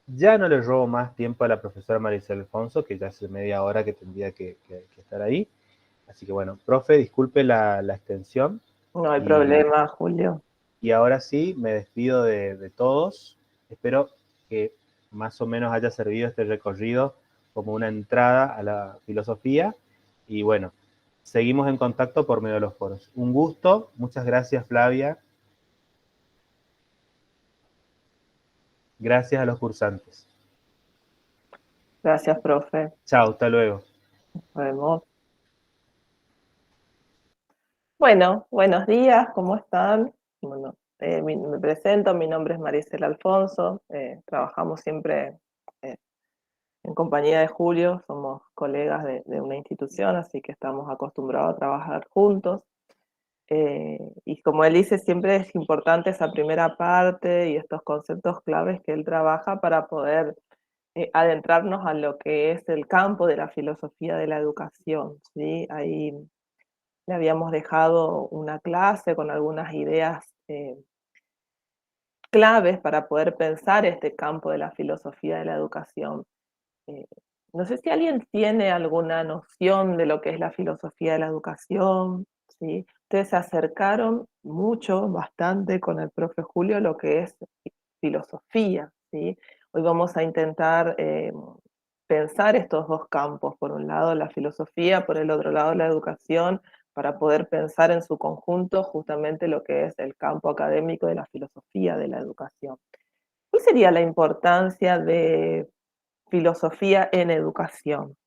ya no le robo más tiempo a la profesora Maricel Alfonso, que ya hace media hora que tendría que estar ahí. Así que bueno, profe, disculpe la extensión. No hay problema, Julio. Y ahora sí, me despido de todos. Espero que más o menos haya servido este recorrido como una entrada a la filosofía. Y bueno, seguimos en contacto por medio de los foros. Un gusto. Muchas gracias, Flavia. Gracias a los cursantes. Gracias, profe. Chao, hasta luego. Nos vemos. Bueno, buenos días, ¿cómo están? Bueno, me presento, mi nombre es Maricel Alfonso, trabajamos siempre en compañía de Julio, somos colegas de una institución, así que estamos acostumbrados a trabajar juntos. Y como él dice, siempre es importante esa primera parte y estos conceptos claves que él trabaja para poder adentrarnos a lo que es el campo de la filosofía de la educación, ¿sí? Ahí le habíamos dejado una clase con algunas ideas claves para poder pensar este campo de la filosofía de la educación. No sé si alguien tiene alguna noción de lo que es la filosofía de la educación, ¿sí? Ustedes se acercaron mucho, bastante con el profe Julio a lo que es filosofía, ¿sí? Hoy vamos a intentar pensar estos dos campos, por un lado la filosofía, por el otro lado la educación, para poder pensar en su conjunto justamente lo que es el campo académico de la filosofía de la educación. ¿Cuál sería la importancia de filosofía en educación?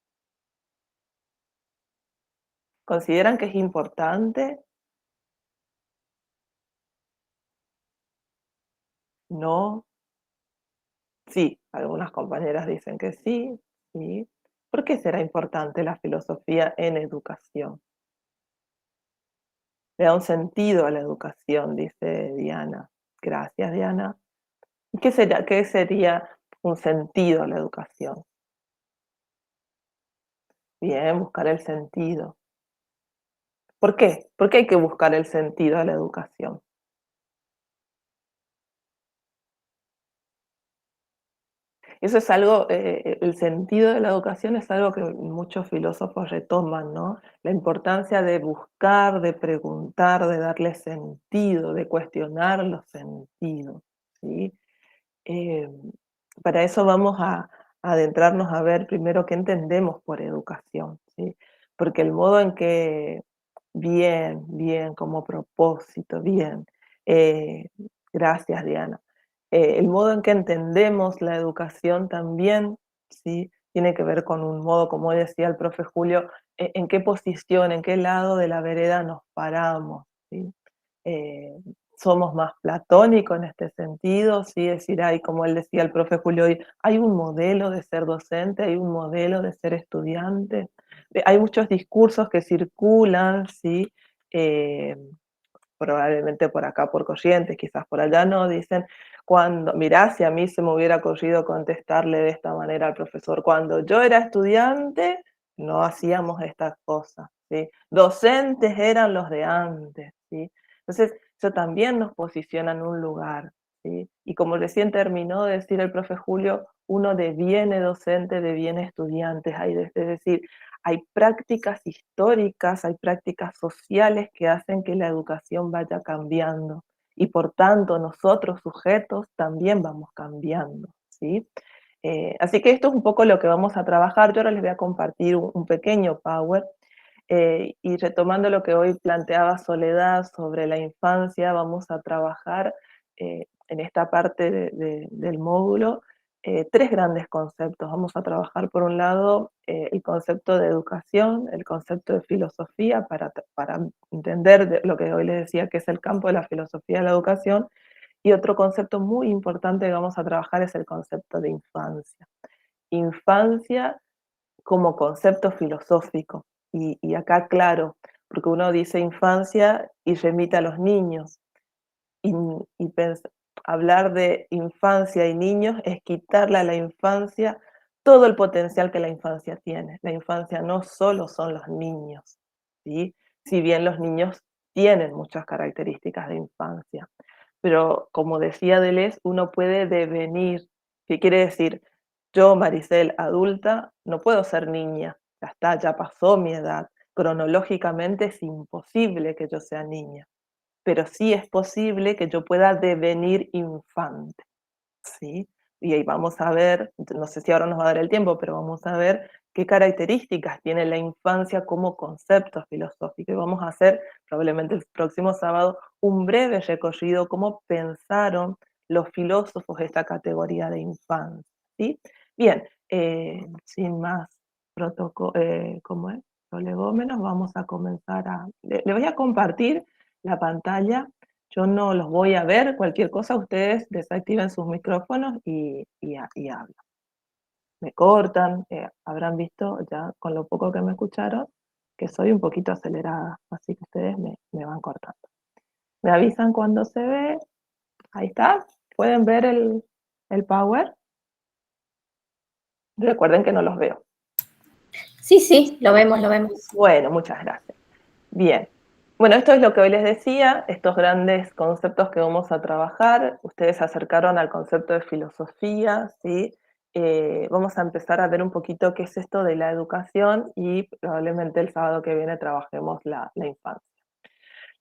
¿Consideran que es importante? ¿No? Sí, algunas compañeras dicen que sí, sí. ¿Por qué será importante la filosofía en educación? Le da un sentido a la educación, dice Diana. Gracias, Diana. ¿Y qué sería un sentido a la educación? Bien, buscar el sentido. ¿Por qué? ¿Por qué hay que buscar el sentido a la educación? Eso es algo, el sentido de la educación es algo que muchos filósofos retoman, ¿no? La importancia de buscar, de preguntar, de darle sentido, de cuestionar los sentidos, ¿sí? Para eso vamos a adentrarnos a ver primero qué entendemos por educación, ¿sí? Porque el modo en que, bien, como propósito, bien, gracias Diana, el modo en que entendemos la educación también, ¿sí? Tiene que ver con un modo, como decía el profe Julio, en qué posición, en qué lado de la vereda nos paramos, ¿sí? Somos más platónicos en este sentido, ¿sí? Es decir, hay, como él decía el profe Julio hoy, hay un modelo de ser docente, hay un modelo de ser estudiante, hay muchos discursos que circulan, ¿sí? Probablemente por acá por Corrientes, quizás por allá no, dicen, mirá, si a mí se me hubiera ocurrido contestarle de esta manera al profesor, cuando yo era estudiante no hacíamos estas cosas, ¿sí? Docentes eran los de antes, ¿sí? Entonces, eso también nos posiciona en un lugar, ¿sí? Y como recién terminó de decir el profe Julio, uno deviene docente, deviene estudiante, es decir, hay prácticas históricas, hay prácticas sociales que hacen que la educación vaya cambiando y por tanto nosotros sujetos también vamos cambiando, ¿sí? Así que esto es un poco lo que vamos a trabajar. Yo ahora les voy a compartir un pequeño power y retomando lo que hoy planteaba Soledad sobre la infancia, vamos a trabajar en esta parte del módulo 3 grandes conceptos. Vamos a trabajar por un lado el concepto de educación, el concepto de filosofía, para entender lo que hoy les decía que es el campo de la filosofía de la educación, y otro concepto muy importante que vamos a trabajar es el concepto de infancia. Infancia como concepto filosófico. Y acá, claro, porque uno dice infancia y remite a los niños. Y hablar de infancia y niños es quitarle a la infancia todo el potencial que la infancia tiene. La infancia no solo son los niños, ¿sí? Si bien los niños tienen muchas características de infancia. Pero como decía Deleuze, uno puede devenir, ¿qué quiere decir? Yo, Maricel, adulta, no puedo ser niña, ya está, ya pasó mi edad. Cronológicamente es imposible que yo sea niña, pero sí es posible que yo pueda devenir infante, ¿sí? Y ahí vamos a ver, no sé si ahora nos va a dar el tiempo, pero vamos a ver qué características tiene la infancia como concepto filosófico. Y vamos a hacer, probablemente el próximo sábado, un breve recorrido cómo pensaron los filósofos esta categoría de infancia, ¿sí? Bien, sin más protocolo, ¿cómo es? Prolegómenos, vamos a comenzar a... Le voy a compartir la pantalla. Yo no los voy a ver, cualquier cosa ustedes desactiven sus micrófonos y hablan. Me cortan, habrán visto ya con lo poco que me escucharon que soy un poquito acelerada, así que ustedes me van cortando. Me avisan cuando se ve, ahí está, ¿pueden ver el power? Recuerden que no los veo. Sí, sí, lo vemos, lo vemos. Bueno, muchas gracias. Bien. Bueno, esto es lo que hoy les decía, estos grandes conceptos que vamos a trabajar. Ustedes se acercaron al concepto de filosofía, ¿sí? Vamos a empezar a ver un poquito qué es esto de la educación y probablemente el sábado que viene trabajemos la infancia.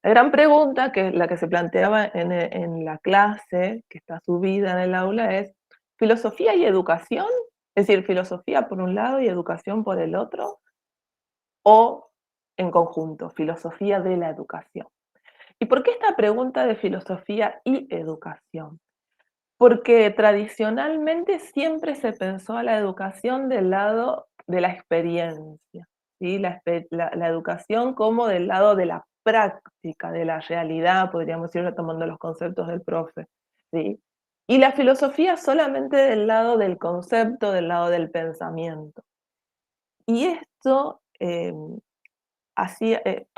La gran pregunta, que la que se planteaba en la clase, que está subida en el aula, es ¿filosofía y educación? Es decir, filosofía por un lado y educación por el otro, o en conjunto, filosofía de la educación. ¿Y por qué esta pregunta de filosofía y educación? Porque tradicionalmente siempre se pensó a la educación del lado de la experiencia, ¿sí? La educación como del lado de la práctica, de la realidad, podríamos ir retomando los conceptos del profe, ¿sí? Y la filosofía solamente del lado del concepto, del lado del pensamiento. Y esto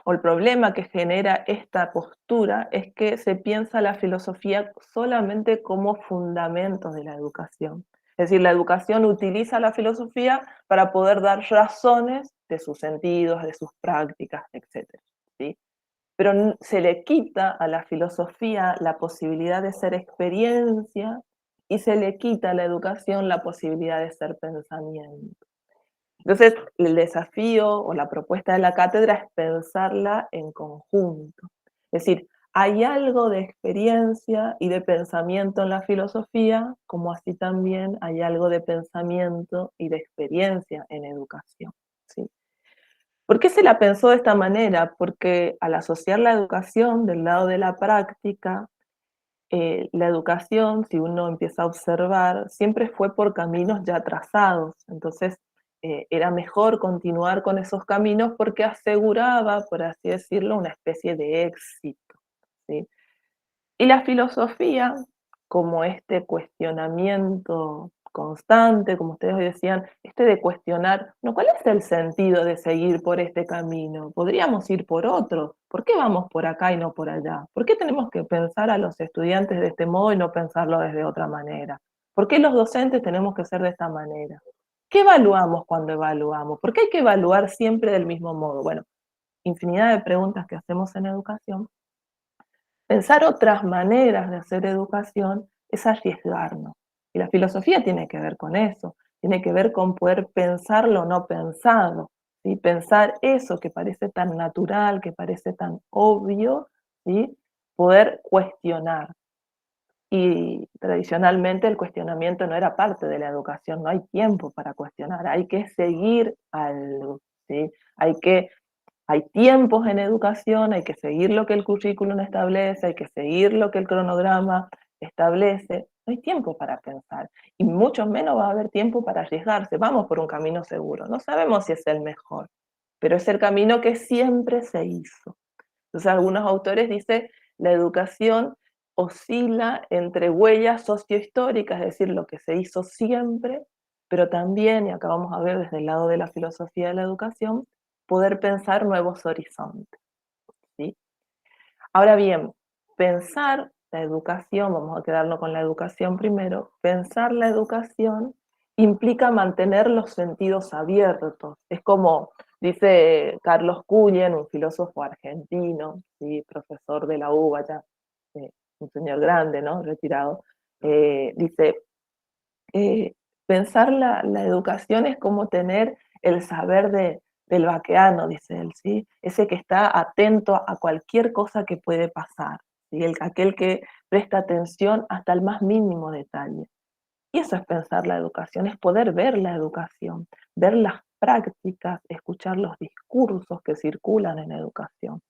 o el problema que genera esta postura es que se piensa la filosofía solamente como fundamento de la educación. Es decir, la educación utiliza la filosofía para poder dar razones de sus sentidos, de sus prácticas, etc. ¿sí? Pero se le quita a la filosofía la posibilidad de ser experiencia y se le quita a la educación la posibilidad de ser pensamiento. Entonces, el desafío o la propuesta de la cátedra es pensarla en conjunto. Es decir, hay algo de experiencia y de pensamiento en la filosofía, como así también hay algo de pensamiento y de experiencia en educación. ¿sí? ¿Por qué se la pensó de esta manera? Porque al asociar la educación del lado de la práctica, la educación, si uno empieza a observar, siempre fue por caminos ya trazados. Entonces, era mejor continuar con esos caminos porque aseguraba, por así decirlo, una especie de éxito. ¿sí? Y la filosofía, como este cuestionamiento constante, como ustedes hoy decían, de cuestionar, ¿no? ¿Cuál es el sentido de seguir por este camino? Podríamos ir por otro. ¿Por qué vamos por acá y no por allá? ¿Por qué tenemos que pensar a los estudiantes de este modo y no pensarlo desde otra manera? ¿Por qué los docentes tenemos que ser de esta manera? ¿Qué evaluamos cuando evaluamos? ¿Por qué hay que evaluar siempre del mismo modo? Bueno, infinidad de preguntas que hacemos en educación. Pensar otras maneras de hacer educación es arriesgarnos. Y la filosofía tiene que ver con eso, tiene que ver con poder pensar lo no pensado. ¿sí? Pensar eso que parece tan natural, que parece tan obvio, ¿sí? Poder cuestionar. Y tradicionalmente el cuestionamiento no era parte de la educación, no hay tiempo para cuestionar, hay que seguir algo, ¿sí? Hay tiempos en educación, hay que seguir lo que el currículum establece, hay que seguir lo que el cronograma establece, no hay tiempo para pensar, y mucho menos va a haber tiempo para arriesgarse, vamos por un camino seguro, no sabemos si es el mejor, pero es el camino que siempre se hizo. Entonces algunos autores dicen, la educación oscila entre huellas sociohistóricas, es decir, lo que se hizo siempre, pero también, y acá vamos a ver desde el lado de la filosofía de la educación, poder pensar nuevos horizontes, ¿sí? Ahora bien, pensar la educación, vamos a quedarnos con la educación primero, pensar la educación implica mantener los sentidos abiertos. Es como dice Carlos Cuyen, un filósofo argentino, ¿sí? Profesor de la UBA ya, un señor grande, ¿no? Retirado, dice, pensar la educación es como tener el saber del vaqueano, dice él, ¿sí? Ese que está atento a cualquier cosa que puede pasar, ¿sí? Aquel que presta atención hasta el más mínimo detalle. Y eso es pensar la educación, es poder ver la educación, ver las prácticas, escuchar los discursos que circulan en la educación.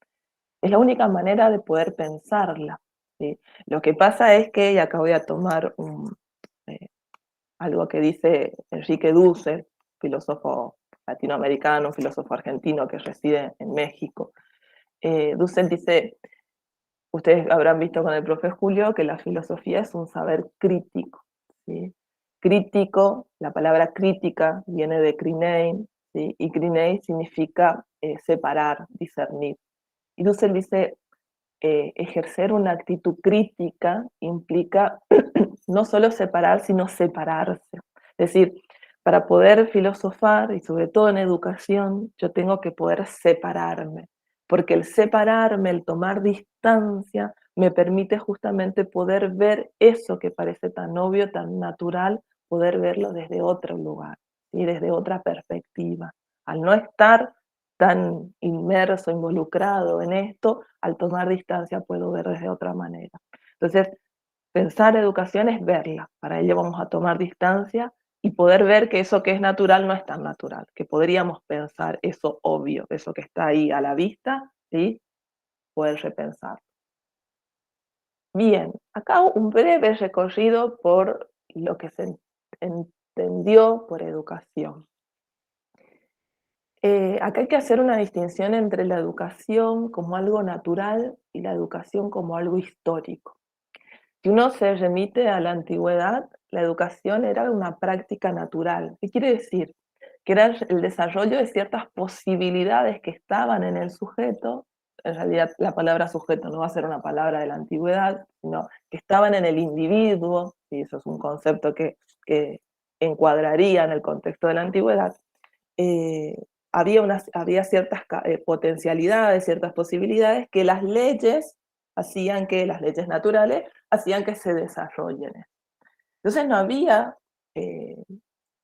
Es la única manera de poder pensarla, ¿sí? Lo que pasa es que, y acá voy a tomar algo que dice Enrique Dussel, filósofo latinoamericano, un filósofo argentino que reside en México. Dussel dice, ustedes habrán visto con el profe Julio, que la filosofía es un saber crítico, ¿sí? Crítico, la palabra crítica viene de krinein, ¿sí? Y krinein significa separar, discernir. Y Dussel dice, ejercer una actitud crítica implica no solo separar, sino separarse. Es decir, para poder filosofar, y sobre todo en educación, yo tengo que poder separarme, porque el separarme, el tomar distancia, me permite justamente poder ver eso que parece tan obvio, tan natural, poder verlo desde otro lugar, ¿sí? Desde otra perspectiva. Al no estar tan inmerso, involucrado en esto, al tomar distancia puedo ver desde otra manera. Entonces, pensar educación es verla, para ello vamos a tomar distancia y poder ver que eso que es natural no es tan natural, que podríamos pensar eso obvio, eso que está ahí a la vista, ¿sí? Poder repensar. Bien, acá un breve recorrido por lo que se entendió por educación. Acá hay que hacer una distinción entre la educación como algo natural y la educación como algo histórico. Si uno se remite a la antigüedad, la educación era una práctica natural. ¿Qué quiere decir? Que era el desarrollo de ciertas posibilidades que estaban en el sujeto. En realidad la palabra sujeto no va a ser una palabra de la antigüedad, sino que estaban en el individuo, y eso es un concepto que encuadraría en el contexto de la antigüedad. Había ciertas potencialidades, ciertas posibilidades que las leyes hacían que, las leyes naturales, hacían que se desarrollen. Entonces no había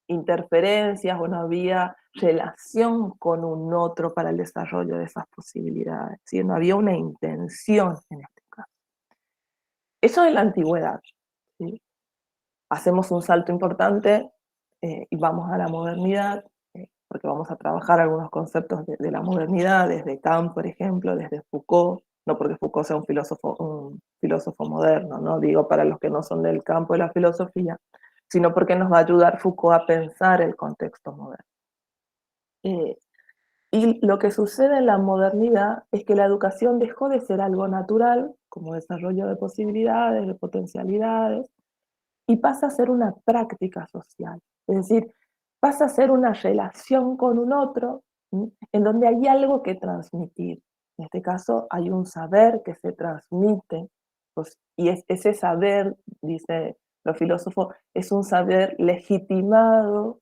interferencias o no había relación con un otro para el desarrollo de esas posibilidades, ¿sí? No había una intención en este caso. Eso es la antigüedad, ¿sí? Hacemos un salto importante y vamos a la modernidad, porque vamos a trabajar algunos conceptos de la modernidad, desde Kant, por ejemplo, desde Foucault, no porque Foucault sea un filósofo moderno, ¿no? Digo para los que no son del campo de la filosofía, sino porque nos va a ayudar Foucault a pensar el contexto moderno. Y lo que sucede en la modernidad es que la educación dejó de ser algo natural, como desarrollo de posibilidades, de potencialidades, y pasa a ser una práctica social. Es decir, pasa a ser una relación con un otro, ¿sí? En donde hay algo que transmitir. En este caso hay un saber que se transmite, pues, y ese saber, dicen los filósofos, es un saber legitimado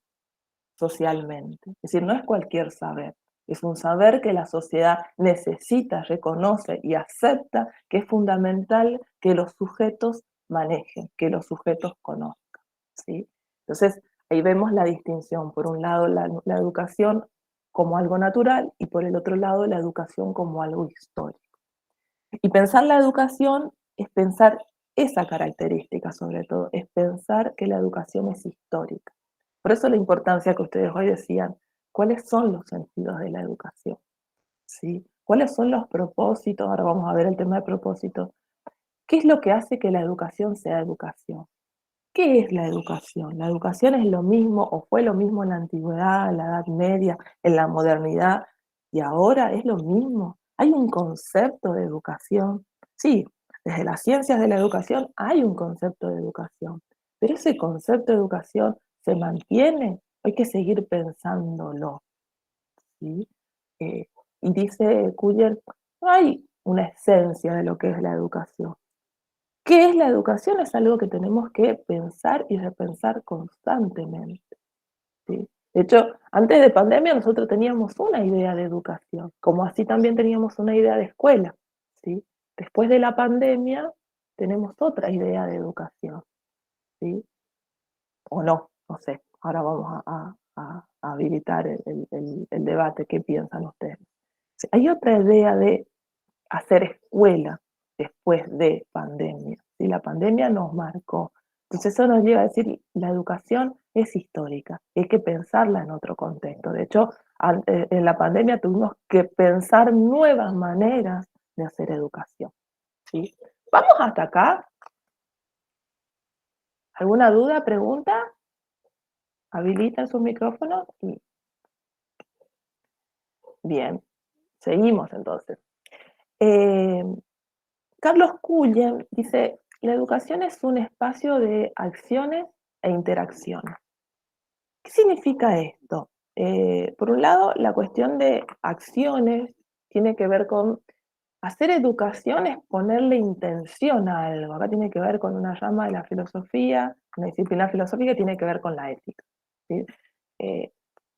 socialmente. Es decir, no es cualquier saber, es un saber que la sociedad necesita, reconoce y acepta que es fundamental que los sujetos manejen, que los sujetos conozcan, ¿sí? Entonces, ahí vemos la distinción. Por un lado, la educación como algo natural y por el otro lado la educación como algo histórico. Y pensar la educación es pensar esa característica sobre todo, es pensar que la educación es histórica. Por eso la importancia que ustedes hoy decían, ¿cuáles son los sentidos de la educación? ¿Sí? ¿Cuáles son los propósitos? Ahora vamos a ver el tema de propósito. ¿Qué es lo que hace que la educación sea educación? ¿Qué es la educación? La educación es lo mismo o fue lo mismo en la antigüedad, en la Edad Media, en la modernidad, y ahora es lo mismo. Hay un concepto de educación. Sí, desde las ciencias de la educación hay un concepto de educación, pero ese concepto de educación se mantiene, hay que seguir pensándolo. ¿Sí? Eh, y dice Cuyer, no hay una esencia de lo que es la educación. ¿Qué es la educación? Es algo que tenemos que pensar y repensar constantemente. ¿Sí? De hecho, antes de pandemia nosotros teníamos una idea de educación, como así también teníamos una idea de escuela. ¿Sí? Después de la pandemia tenemos otra idea de educación. ¿Sí? O no, no sé. Ahora vamos a habilitar el debate. ¿Qué piensan ustedes? Sí, hay otra idea de hacer escuela después de pandemia. ¿Sí? La pandemia nos marcó. Entonces eso nos lleva a decir, la educación es histórica, hay que pensarla en otro contexto. De hecho, en la pandemia tuvimos que pensar nuevas maneras de hacer educación. ¿Sí? ¿Vamos hasta acá? ¿Alguna duda, pregunta? Habiliten sus micrófonos. Bien, seguimos entonces. Carlos Cullen dice, la educación es un espacio de acciones e interacciones. ¿Qué significa esto? Por un lado, la cuestión de acciones tiene que ver con hacer educación, es ponerle intención a algo. Acá tiene que ver con una rama de la filosofía, una disciplina filosófica que tiene que ver con la ética. ¿Sí?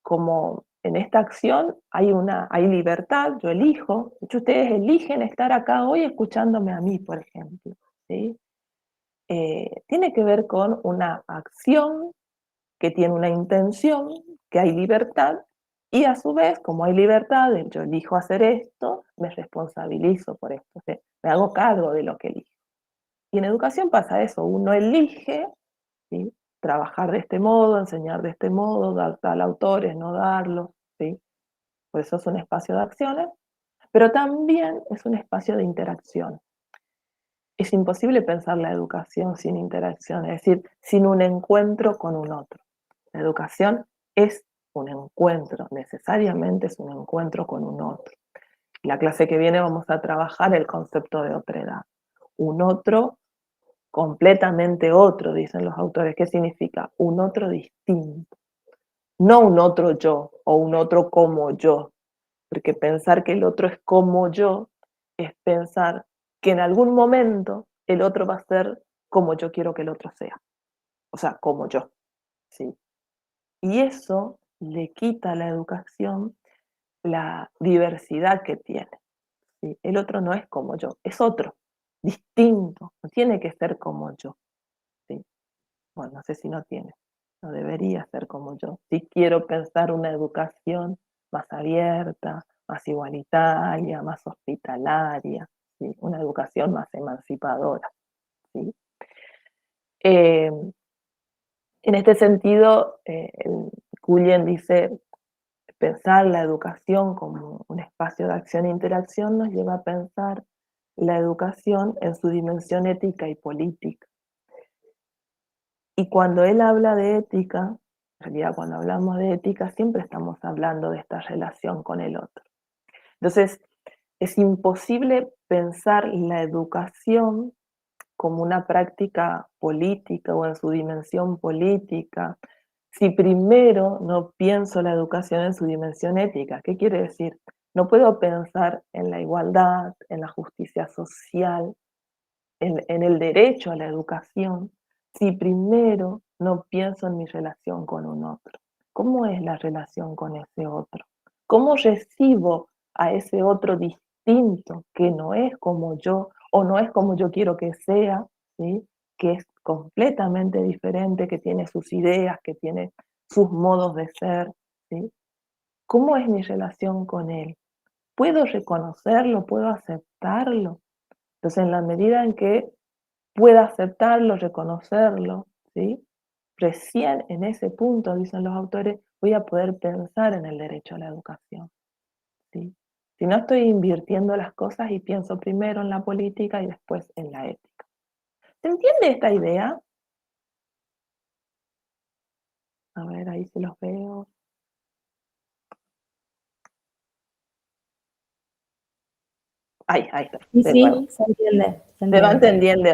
Como en esta acción hay libertad, yo elijo, de hecho ustedes eligen estar acá hoy escuchándome a mí, por ejemplo. ¿Sí? Tiene que ver con una acción que tiene una intención, que hay libertad, y a su vez, como hay libertad, yo elijo hacer esto, me responsabilizo por esto, o sea, me hago cargo de lo que elijo. Y en educación pasa eso, uno elige, ¿sí? Trabajar de este modo, enseñar de este modo, dar tal autores, no darlo, ¿sí? Por eso es un espacio de acciones, pero también es un espacio de interacción. Es imposible pensar la educación sin interacción, es decir, sin un encuentro con un otro. La educación es un encuentro, necesariamente es un encuentro con un otro. La clase que viene vamos a trabajar el concepto de otredad. Un otro completamente otro, dicen los autores. ¿Qué significa? Un otro distinto. No un otro yo o un otro como yo, porque pensar que el otro es como yo es pensar que en algún momento el otro va a ser como yo quiero que el otro sea. O sea, como yo. ¿Sí? Y eso le quita a la educación la diversidad que tiene. ¿Sí? El otro no es como yo, es otro, distinto, no tiene que ser como yo. ¿Sí? Bueno, no sé si no tiene, no debería ser como yo. Si quiero pensar una educación más abierta, más igualitaria, más hospitalaria, ¿sí? Una educación más emancipadora. ¿Sí? En este sentido, Cullen dice, pensar la educación como un espacio de acción e interacción nos lleva a pensar la educación en su dimensión ética y política. Y cuando él habla de ética, en realidad cuando hablamos de ética siempre estamos hablando de esta relación con el otro. Entonces, es imposible pensar la educación como una práctica política o en su dimensión política, si primero no pienso la educación en su dimensión ética. ¿Qué quiere decir? No puedo pensar en la igualdad, en la justicia social, en el derecho a la educación, si primero no pienso en mi relación con un otro. ¿Cómo es la relación con ese otro? ¿Cómo recibo a ese otro distinto que no es como yo o no es como yo quiero que sea, ¿sí? Que es completamente diferente, que tiene sus ideas, que tiene sus modos de ser, ¿sí? ¿Cómo es mi relación con él? ¿Puedo reconocerlo? ¿Puedo aceptarlo? Entonces, en la medida en que pueda aceptarlo, reconocerlo, ¿sí? Recién en ese punto, dicen los autores, voy a poder pensar en el derecho a la educación, ¿sí? Si no, estoy invirtiendo las cosas y pienso primero en la política y después en la ética. ¿Se entiende esta idea? A ver, ahí se los veo. Ahí está. Sí, Bueno, se entiende. se va entendiendo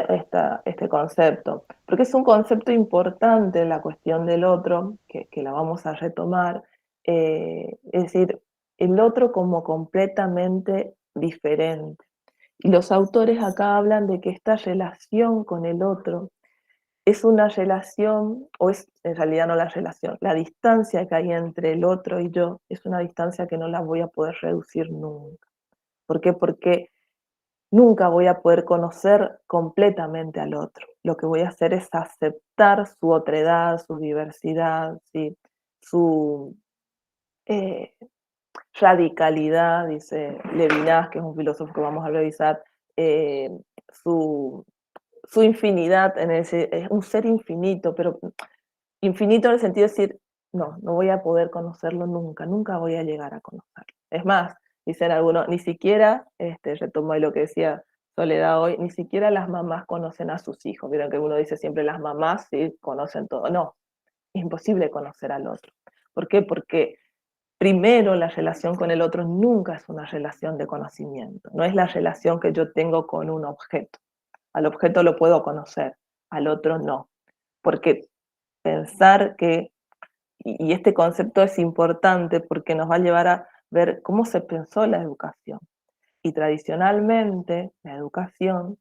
este concepto, porque es un concepto importante la cuestión del otro, que la vamos a retomar, es decir, el otro como completamente diferente. Y los autores acá hablan de que esta relación con el otro es una relación, o es en realidad no la relación, la distancia que hay entre el otro y yo es una distancia que no la voy a poder reducir nunca. ¿Por qué? Porque nunca voy a poder conocer completamente al otro. Lo que voy a hacer es aceptar su otredad, su diversidad, ¿sí? Su radicalidad, dice Levinas, que es un filósofo que vamos a revisar, su infinidad, es un ser infinito, pero infinito en el sentido de decir, no voy a poder conocerlo nunca, nunca voy a llegar a conocerlo. Es más, dicen algunos, ni siquiera, retomo lo que decía Soledad hoy, ni siquiera las mamás conocen a sus hijos. Vieron que uno dice siempre las mamás sí conocen todo. No, es imposible conocer al otro. ¿Por qué? Porque primero la relación con el otro nunca es una relación de conocimiento, no es la relación que yo tengo con un objeto. Al objeto lo puedo conocer, al otro no. Porque pensar que, y este concepto es importante porque nos va a llevar a ver cómo se pensó la educación. Y tradicionalmente la educación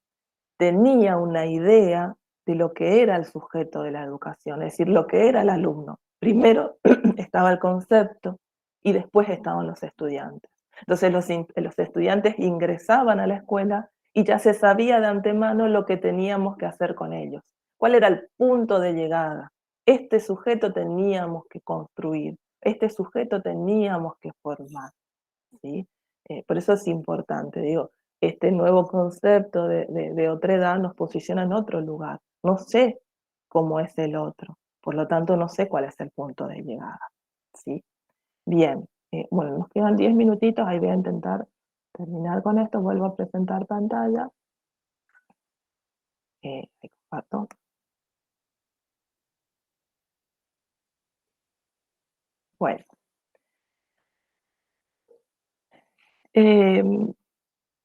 tenía una idea de lo que era el sujeto de la educación, es decir, lo que era el alumno. Primero estaba el concepto y después estaban los estudiantes. Entonces los estudiantes ingresaban a la escuela y ya se sabía de antemano lo que teníamos que hacer con ellos. ¿Cuál era el punto de llegada? Este sujeto teníamos que construir, este sujeto teníamos que formar, ¿sí? Por eso es importante, digo, este nuevo concepto de otredad nos posiciona en otro lugar. No sé cómo es el otro, por lo tanto no sé cuál es el punto de llegada, ¿sí? Bien, bueno, nos quedan 10 minutitos, ahí voy a intentar terminar con esto, vuelvo a presentar pantalla. Comparto. Bueno.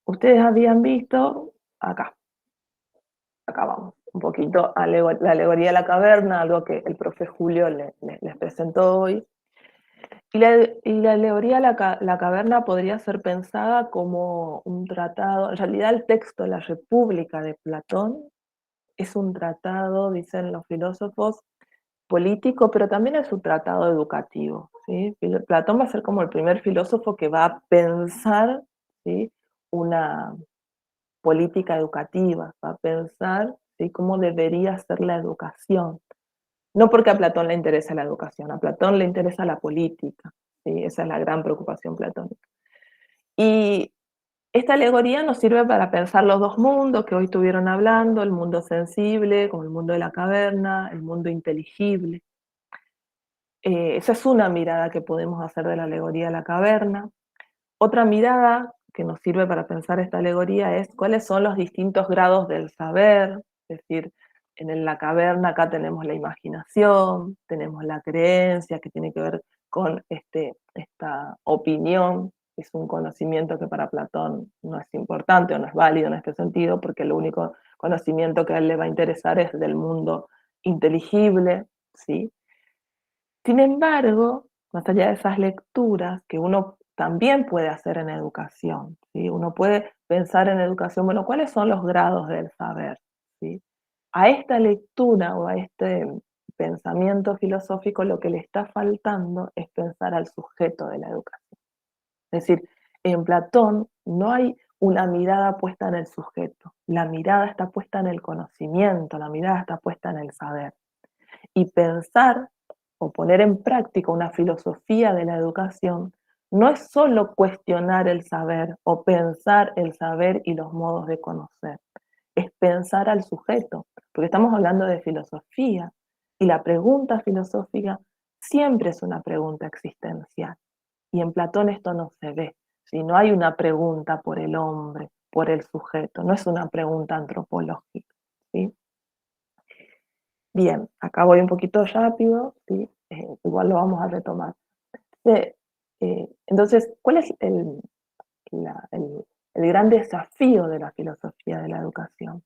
Ustedes habían visto, acá vamos, un poquito la alegoría de la caverna, algo que el profe Julio les presentó hoy. Y la alegoría de la caverna podría ser pensada como un tratado, en realidad el texto de la República de Platón es un tratado, dicen los filósofos, político, pero también es un tratado educativo, ¿sí? Platón va a ser como el primer filósofo que va a pensar, ¿sí?, una política educativa, va a pensar, ¿sí?, cómo debería ser la educación. No porque a Platón le interesa la educación, a Platón le interesa la política, ¿sí? Esa es la gran preocupación platónica. Y esta alegoría nos sirve para pensar los dos mundos que hoy estuvieron hablando, el mundo sensible, como el mundo de la caverna, el mundo inteligible. Esa es una mirada que podemos hacer de la alegoría de la caverna. Otra mirada que nos sirve para pensar esta alegoría es cuáles son los distintos grados del saber, es decir, en la caverna acá tenemos la imaginación, tenemos la creencia que tiene que ver con esta opinión, que es un conocimiento que para Platón no es importante o no es válido en este sentido, porque el único conocimiento que a él le va a interesar es del mundo inteligible, ¿sí? Sin embargo, más allá de esas lecturas que uno también puede hacer en educación, ¿sí? Uno puede pensar en educación, bueno, ¿cuáles son los grados del saber? ¿Sí? A esta lectura o a este pensamiento filosófico lo que le está faltando es pensar al sujeto de la educación. Es decir, en Platón no hay una mirada puesta en el sujeto, la mirada está puesta en el conocimiento, la mirada está puesta en el saber. Y pensar o poner en práctica una filosofía de la educación no es solo cuestionar el saber o pensar el saber y los modos de conocer, es pensar al sujeto, porque estamos hablando de filosofía, y la pregunta filosófica siempre es una pregunta existencial, y en Platón esto no se ve, si no hay una pregunta por el hombre, por el sujeto, no es una pregunta antropológica, ¿sí? Bien, acá voy un poquito rápido, ¿sí? Igual lo vamos a retomar. Entonces, ¿cuál es el gran desafío de la filosofía de la educación?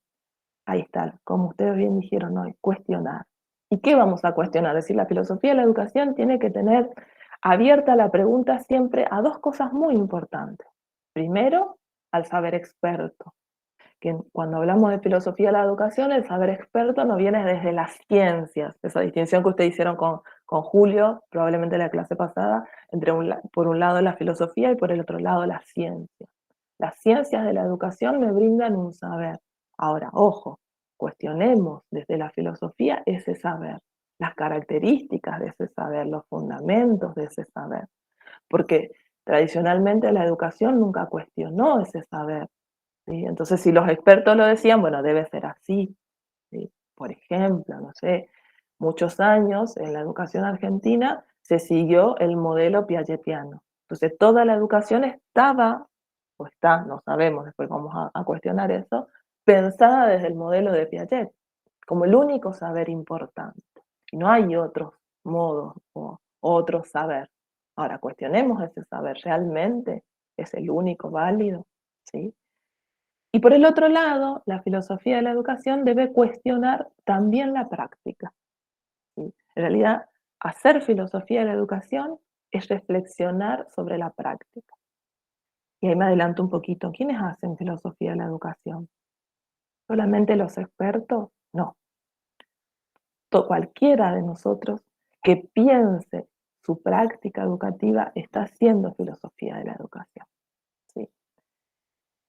Ahí está, como ustedes bien dijeron hoy, cuestionar. ¿Y qué vamos a cuestionar? Es decir, la filosofía de la educación tiene que tener abierta la pregunta siempre a dos cosas muy importantes. Primero, al saber experto. Que cuando hablamos de filosofía de la educación, el saber experto no viene desde las ciencias, esa distinción que ustedes hicieron con Julio, probablemente en la clase pasada, entre por un lado la filosofía y por el otro lado la ciencia. Las ciencias de la educación me brindan un saber. Ahora, ojo, cuestionemos desde la filosofía ese saber, las características de ese saber, los fundamentos de ese saber, porque tradicionalmente la educación nunca cuestionó ese saber. ¿Sí? Entonces, si los expertos lo decían, bueno, debe ser así. ¿Sí? Por ejemplo, no sé, muchos años en la educación argentina se siguió el modelo piagetiano. Entonces, toda la educación estaba, o está, no sabemos, después vamos a cuestionar eso, pensada desde el modelo de Piaget, como el único saber importante. Y no hay otros modos o otro saber. Ahora, cuestionemos ese saber, ¿realmente es el único válido? ¿Sí? Y por el otro lado, la filosofía de la educación debe cuestionar también la práctica. ¿Sí? En realidad, hacer filosofía de la educación es reflexionar sobre la práctica. Y ahí me adelanto un poquito. ¿Quiénes hacen filosofía de la educación? ¿Solamente los expertos? No. Cualquiera de nosotros que piense su práctica educativa está haciendo filosofía de la educación. ¿Sí?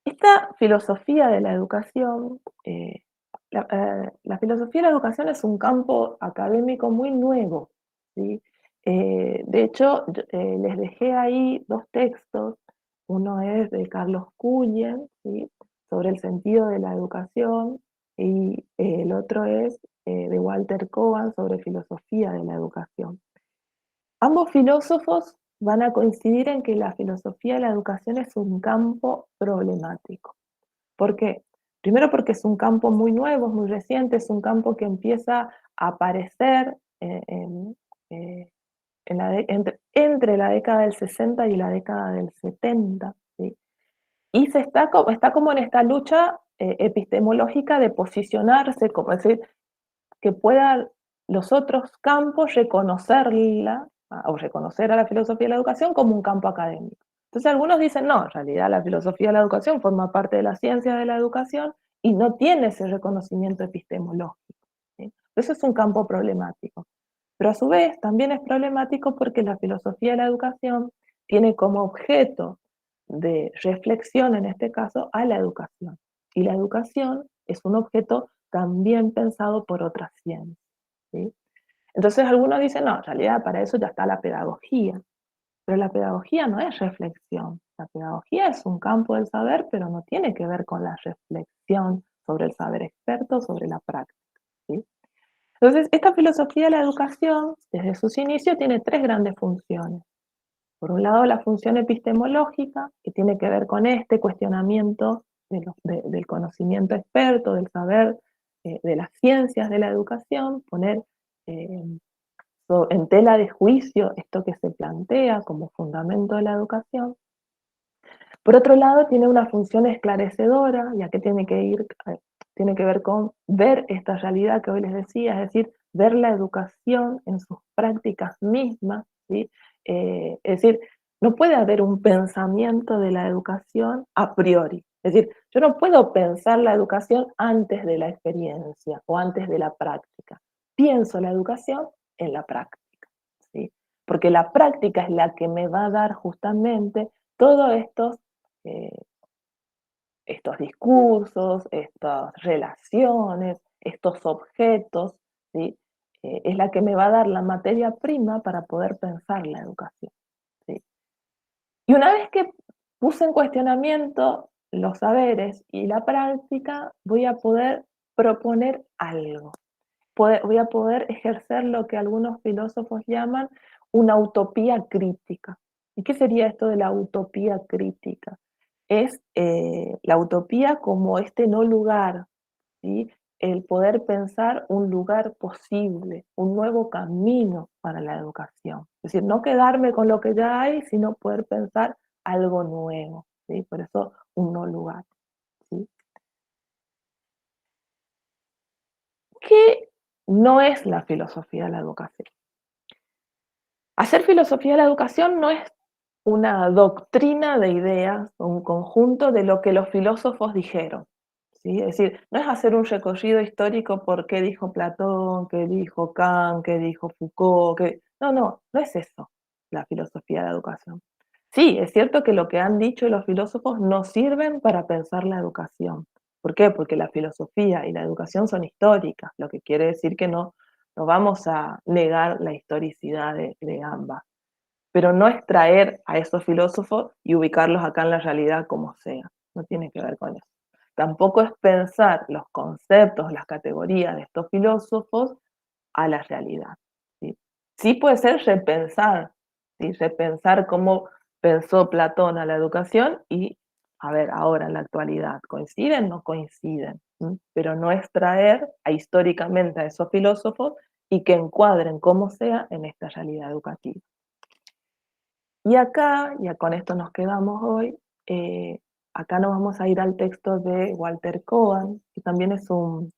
Esta filosofía de la educación, la filosofía de la educación es un campo académico muy nuevo, ¿sí? De hecho, les dejé ahí dos textos. Uno es de Carlos Cullen, ¿sí? Sobre el sentido de la educación, y el otro es de Walter Cohen sobre filosofía de la educación. Ambos filósofos van a coincidir en que la filosofía de la educación es un campo problemático. ¿Por qué? Primero porque es un campo muy nuevo, muy reciente, es un campo que empieza a aparecer entre la década del 60 y la década del 70, ¿sí? Y está como en esta lucha epistemológica de posicionarse, como decir, que puedan los otros campos reconocerla o reconocer a la filosofía de la educación como un campo académico. Entonces algunos dicen, no, en realidad la filosofía de la educación forma parte de la ciencia de la educación y no tiene ese reconocimiento epistemológico, ¿sí? Eso es un campo problemático. Pero a su vez también es problemático porque la filosofía de la educación tiene como objeto de reflexión, en este caso, a la educación. Y la educación es un objeto también pensado por otras ciencias, ¿sí? Entonces algunos dicen, no, en realidad para eso ya está la pedagogía. Pero la pedagogía no es reflexión. La pedagogía es un campo del saber, pero no tiene que ver con la reflexión sobre el saber experto, sobre la práctica, ¿sí? Entonces, esta filosofía de la educación, desde sus inicios, tiene tres grandes funciones. Por un lado, la función epistemológica, que tiene que ver con este cuestionamiento del conocimiento experto, del saber, de las ciencias de la educación, poner en tela de juicio esto que se plantea como fundamento de la educación. Por otro lado, tiene una función esclarecedora, ya que tiene que ver con ver esta realidad que hoy les decía, es decir, ver la educación en sus prácticas mismas, ¿sí? Es decir, no puede haber un pensamiento de la educación a priori. Es decir, yo no puedo pensar la educación antes de la experiencia o antes de la práctica. Pienso la educación en la práctica, ¿sí? Porque la práctica es la que me va a dar justamente todos estos discursos, estas relaciones, estos objetos, ¿sí? Es la que me va a dar la materia prima para poder pensar la educación, ¿sí? Y una vez que puse en cuestionamiento los saberes y la práctica, voy a poder proponer algo. Voy a poder ejercer lo que algunos filósofos llaman una utopía crítica. ¿Y qué sería esto de la utopía crítica? Es la utopía como este no lugar, ¿sí? El poder pensar un lugar posible, un nuevo camino para la educación. Es decir, no quedarme con lo que ya hay, sino poder pensar algo nuevo, ¿sí? Por eso un no lugar, ¿sí? ¿Qué no es la filosofía de la educación? Hacer filosofía de la educación no es una doctrina de ideas o un conjunto de lo que los filósofos dijeron, ¿sí? Es decir, no es hacer un recorrido histórico por qué dijo Platón, qué dijo Kant, qué dijo Foucault, no es eso la filosofía de la educación. Sí, es cierto que lo que han dicho los filósofos nos sirven para pensar la educación. ¿Por qué? Porque la filosofía y la educación son históricas, lo que quiere decir que no vamos a negar la historicidad de ambas. Pero no es traer a esos filósofos y ubicarlos acá en la realidad como sea. No tiene que ver con eso. Tampoco es pensar los conceptos, las categorías de estos filósofos a la realidad. ¿Sí? Sí puede ser repensar, ¿sí? Repensar cómo pensó Platón a la educación y, a ver, ahora en la actualidad, ¿coinciden? No coinciden. ¿Sí? Pero no es traer históricamente a esos filósofos y que encuadren como sea en esta realidad educativa. Y acá, ya con esto nos quedamos hoy, acá nos vamos a ir al texto de Walter Kogan, que también es un...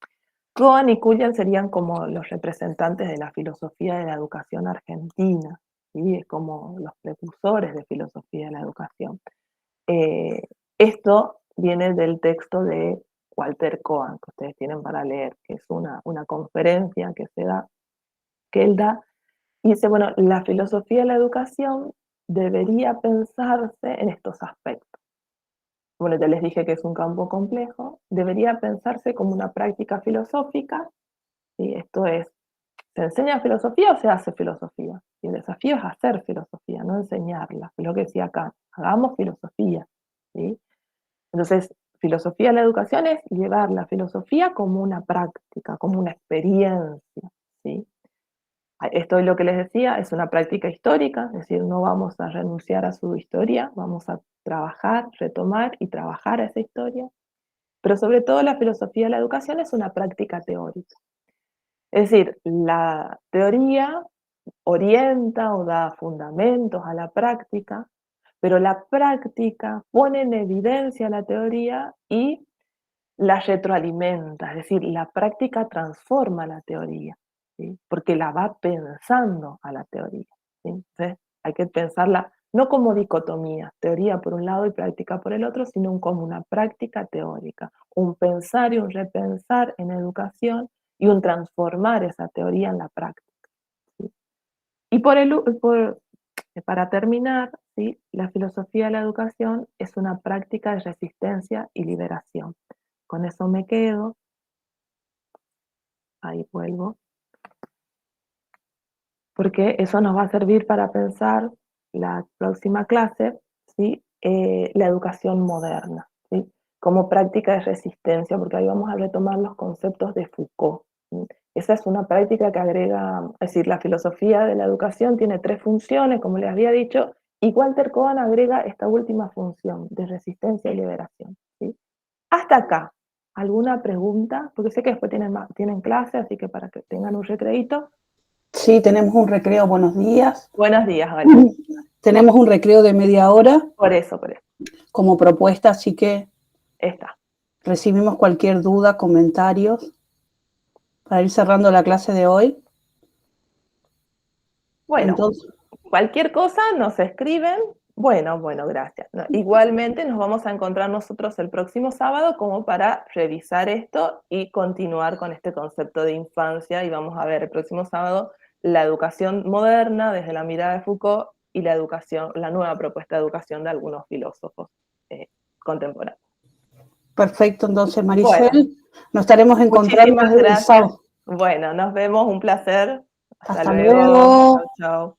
Kogan y Kuyan serían como los representantes de la filosofía de la educación argentina, ¿sí? Es como los precursores de filosofía de la educación. Esto viene del texto de Walter Kogan, que ustedes tienen para leer, que es una conferencia que él da, y dice, bueno, la filosofía de la educación debería pensarse en estos aspectos. Bueno, ya les dije que es un campo complejo, debería pensarse como una práctica filosófica, y esto es, ¿se enseña filosofía o se hace filosofía? Y el desafío es hacer filosofía, no enseñarla, es lo que decía acá, hagamos filosofía, ¿sí? Entonces, filosofía de la educación es llevar la filosofía como una práctica, como una experiencia, ¿sí? Esto es lo que les decía, es una práctica histórica, es decir, no vamos a renunciar a su historia, vamos a trabajar, retomar y trabajar esa historia, pero sobre todo la filosofía de la educación es una práctica teórica. Es decir, la teoría orienta o da fundamentos a la práctica, pero la práctica pone en evidencia la teoría y la retroalimenta, es decir, la práctica transforma la teoría, ¿sí? Porque la va pensando a la teoría, ¿sí? Entonces hay que pensarla no como dicotomía, teoría por un lado y práctica por el otro, sino como una práctica teórica, un pensar y un repensar en educación y un transformar esa teoría en la práctica, ¿sí? Y para terminar, ¿sí? La filosofía de la educación es una práctica de resistencia y liberación. Con eso me quedo. Ahí vuelvo. Porque eso nos va a servir para pensar la próxima clase, ¿sí? La educación moderna, ¿sí? Como práctica de resistencia, porque ahí vamos a retomar los conceptos de Foucault, ¿sí? Esa es una práctica que agrega, es decir, la filosofía de la educación tiene 3 funciones, como les había dicho, y Walter Kogan agrega esta última función de resistencia y liberación, ¿sí? Hasta acá. ¿Alguna pregunta? Porque sé que después tienen clase, así que para que tengan un recreito. Sí, tenemos un recreo, buenos días. Buenos días, hola. Tenemos un recreo de media hora. Por eso. Como propuesta, así que está. Recibimos cualquier duda, comentarios, para ir cerrando la clase de hoy. Bueno, entonces, cualquier cosa nos escriben. Bueno, gracias. Igualmente nos vamos a encontrar nosotros el próximo sábado como para revisar esto y continuar con este concepto de infancia, y vamos a ver el próximo sábado la educación moderna desde la mirada de Foucault y la nueva propuesta de educación de algunos filósofos contemporáneos. Perfecto, entonces Maricel, nos estaremos encontrando el sábado. Bueno, nos vemos, un placer. Hasta luego. Chao.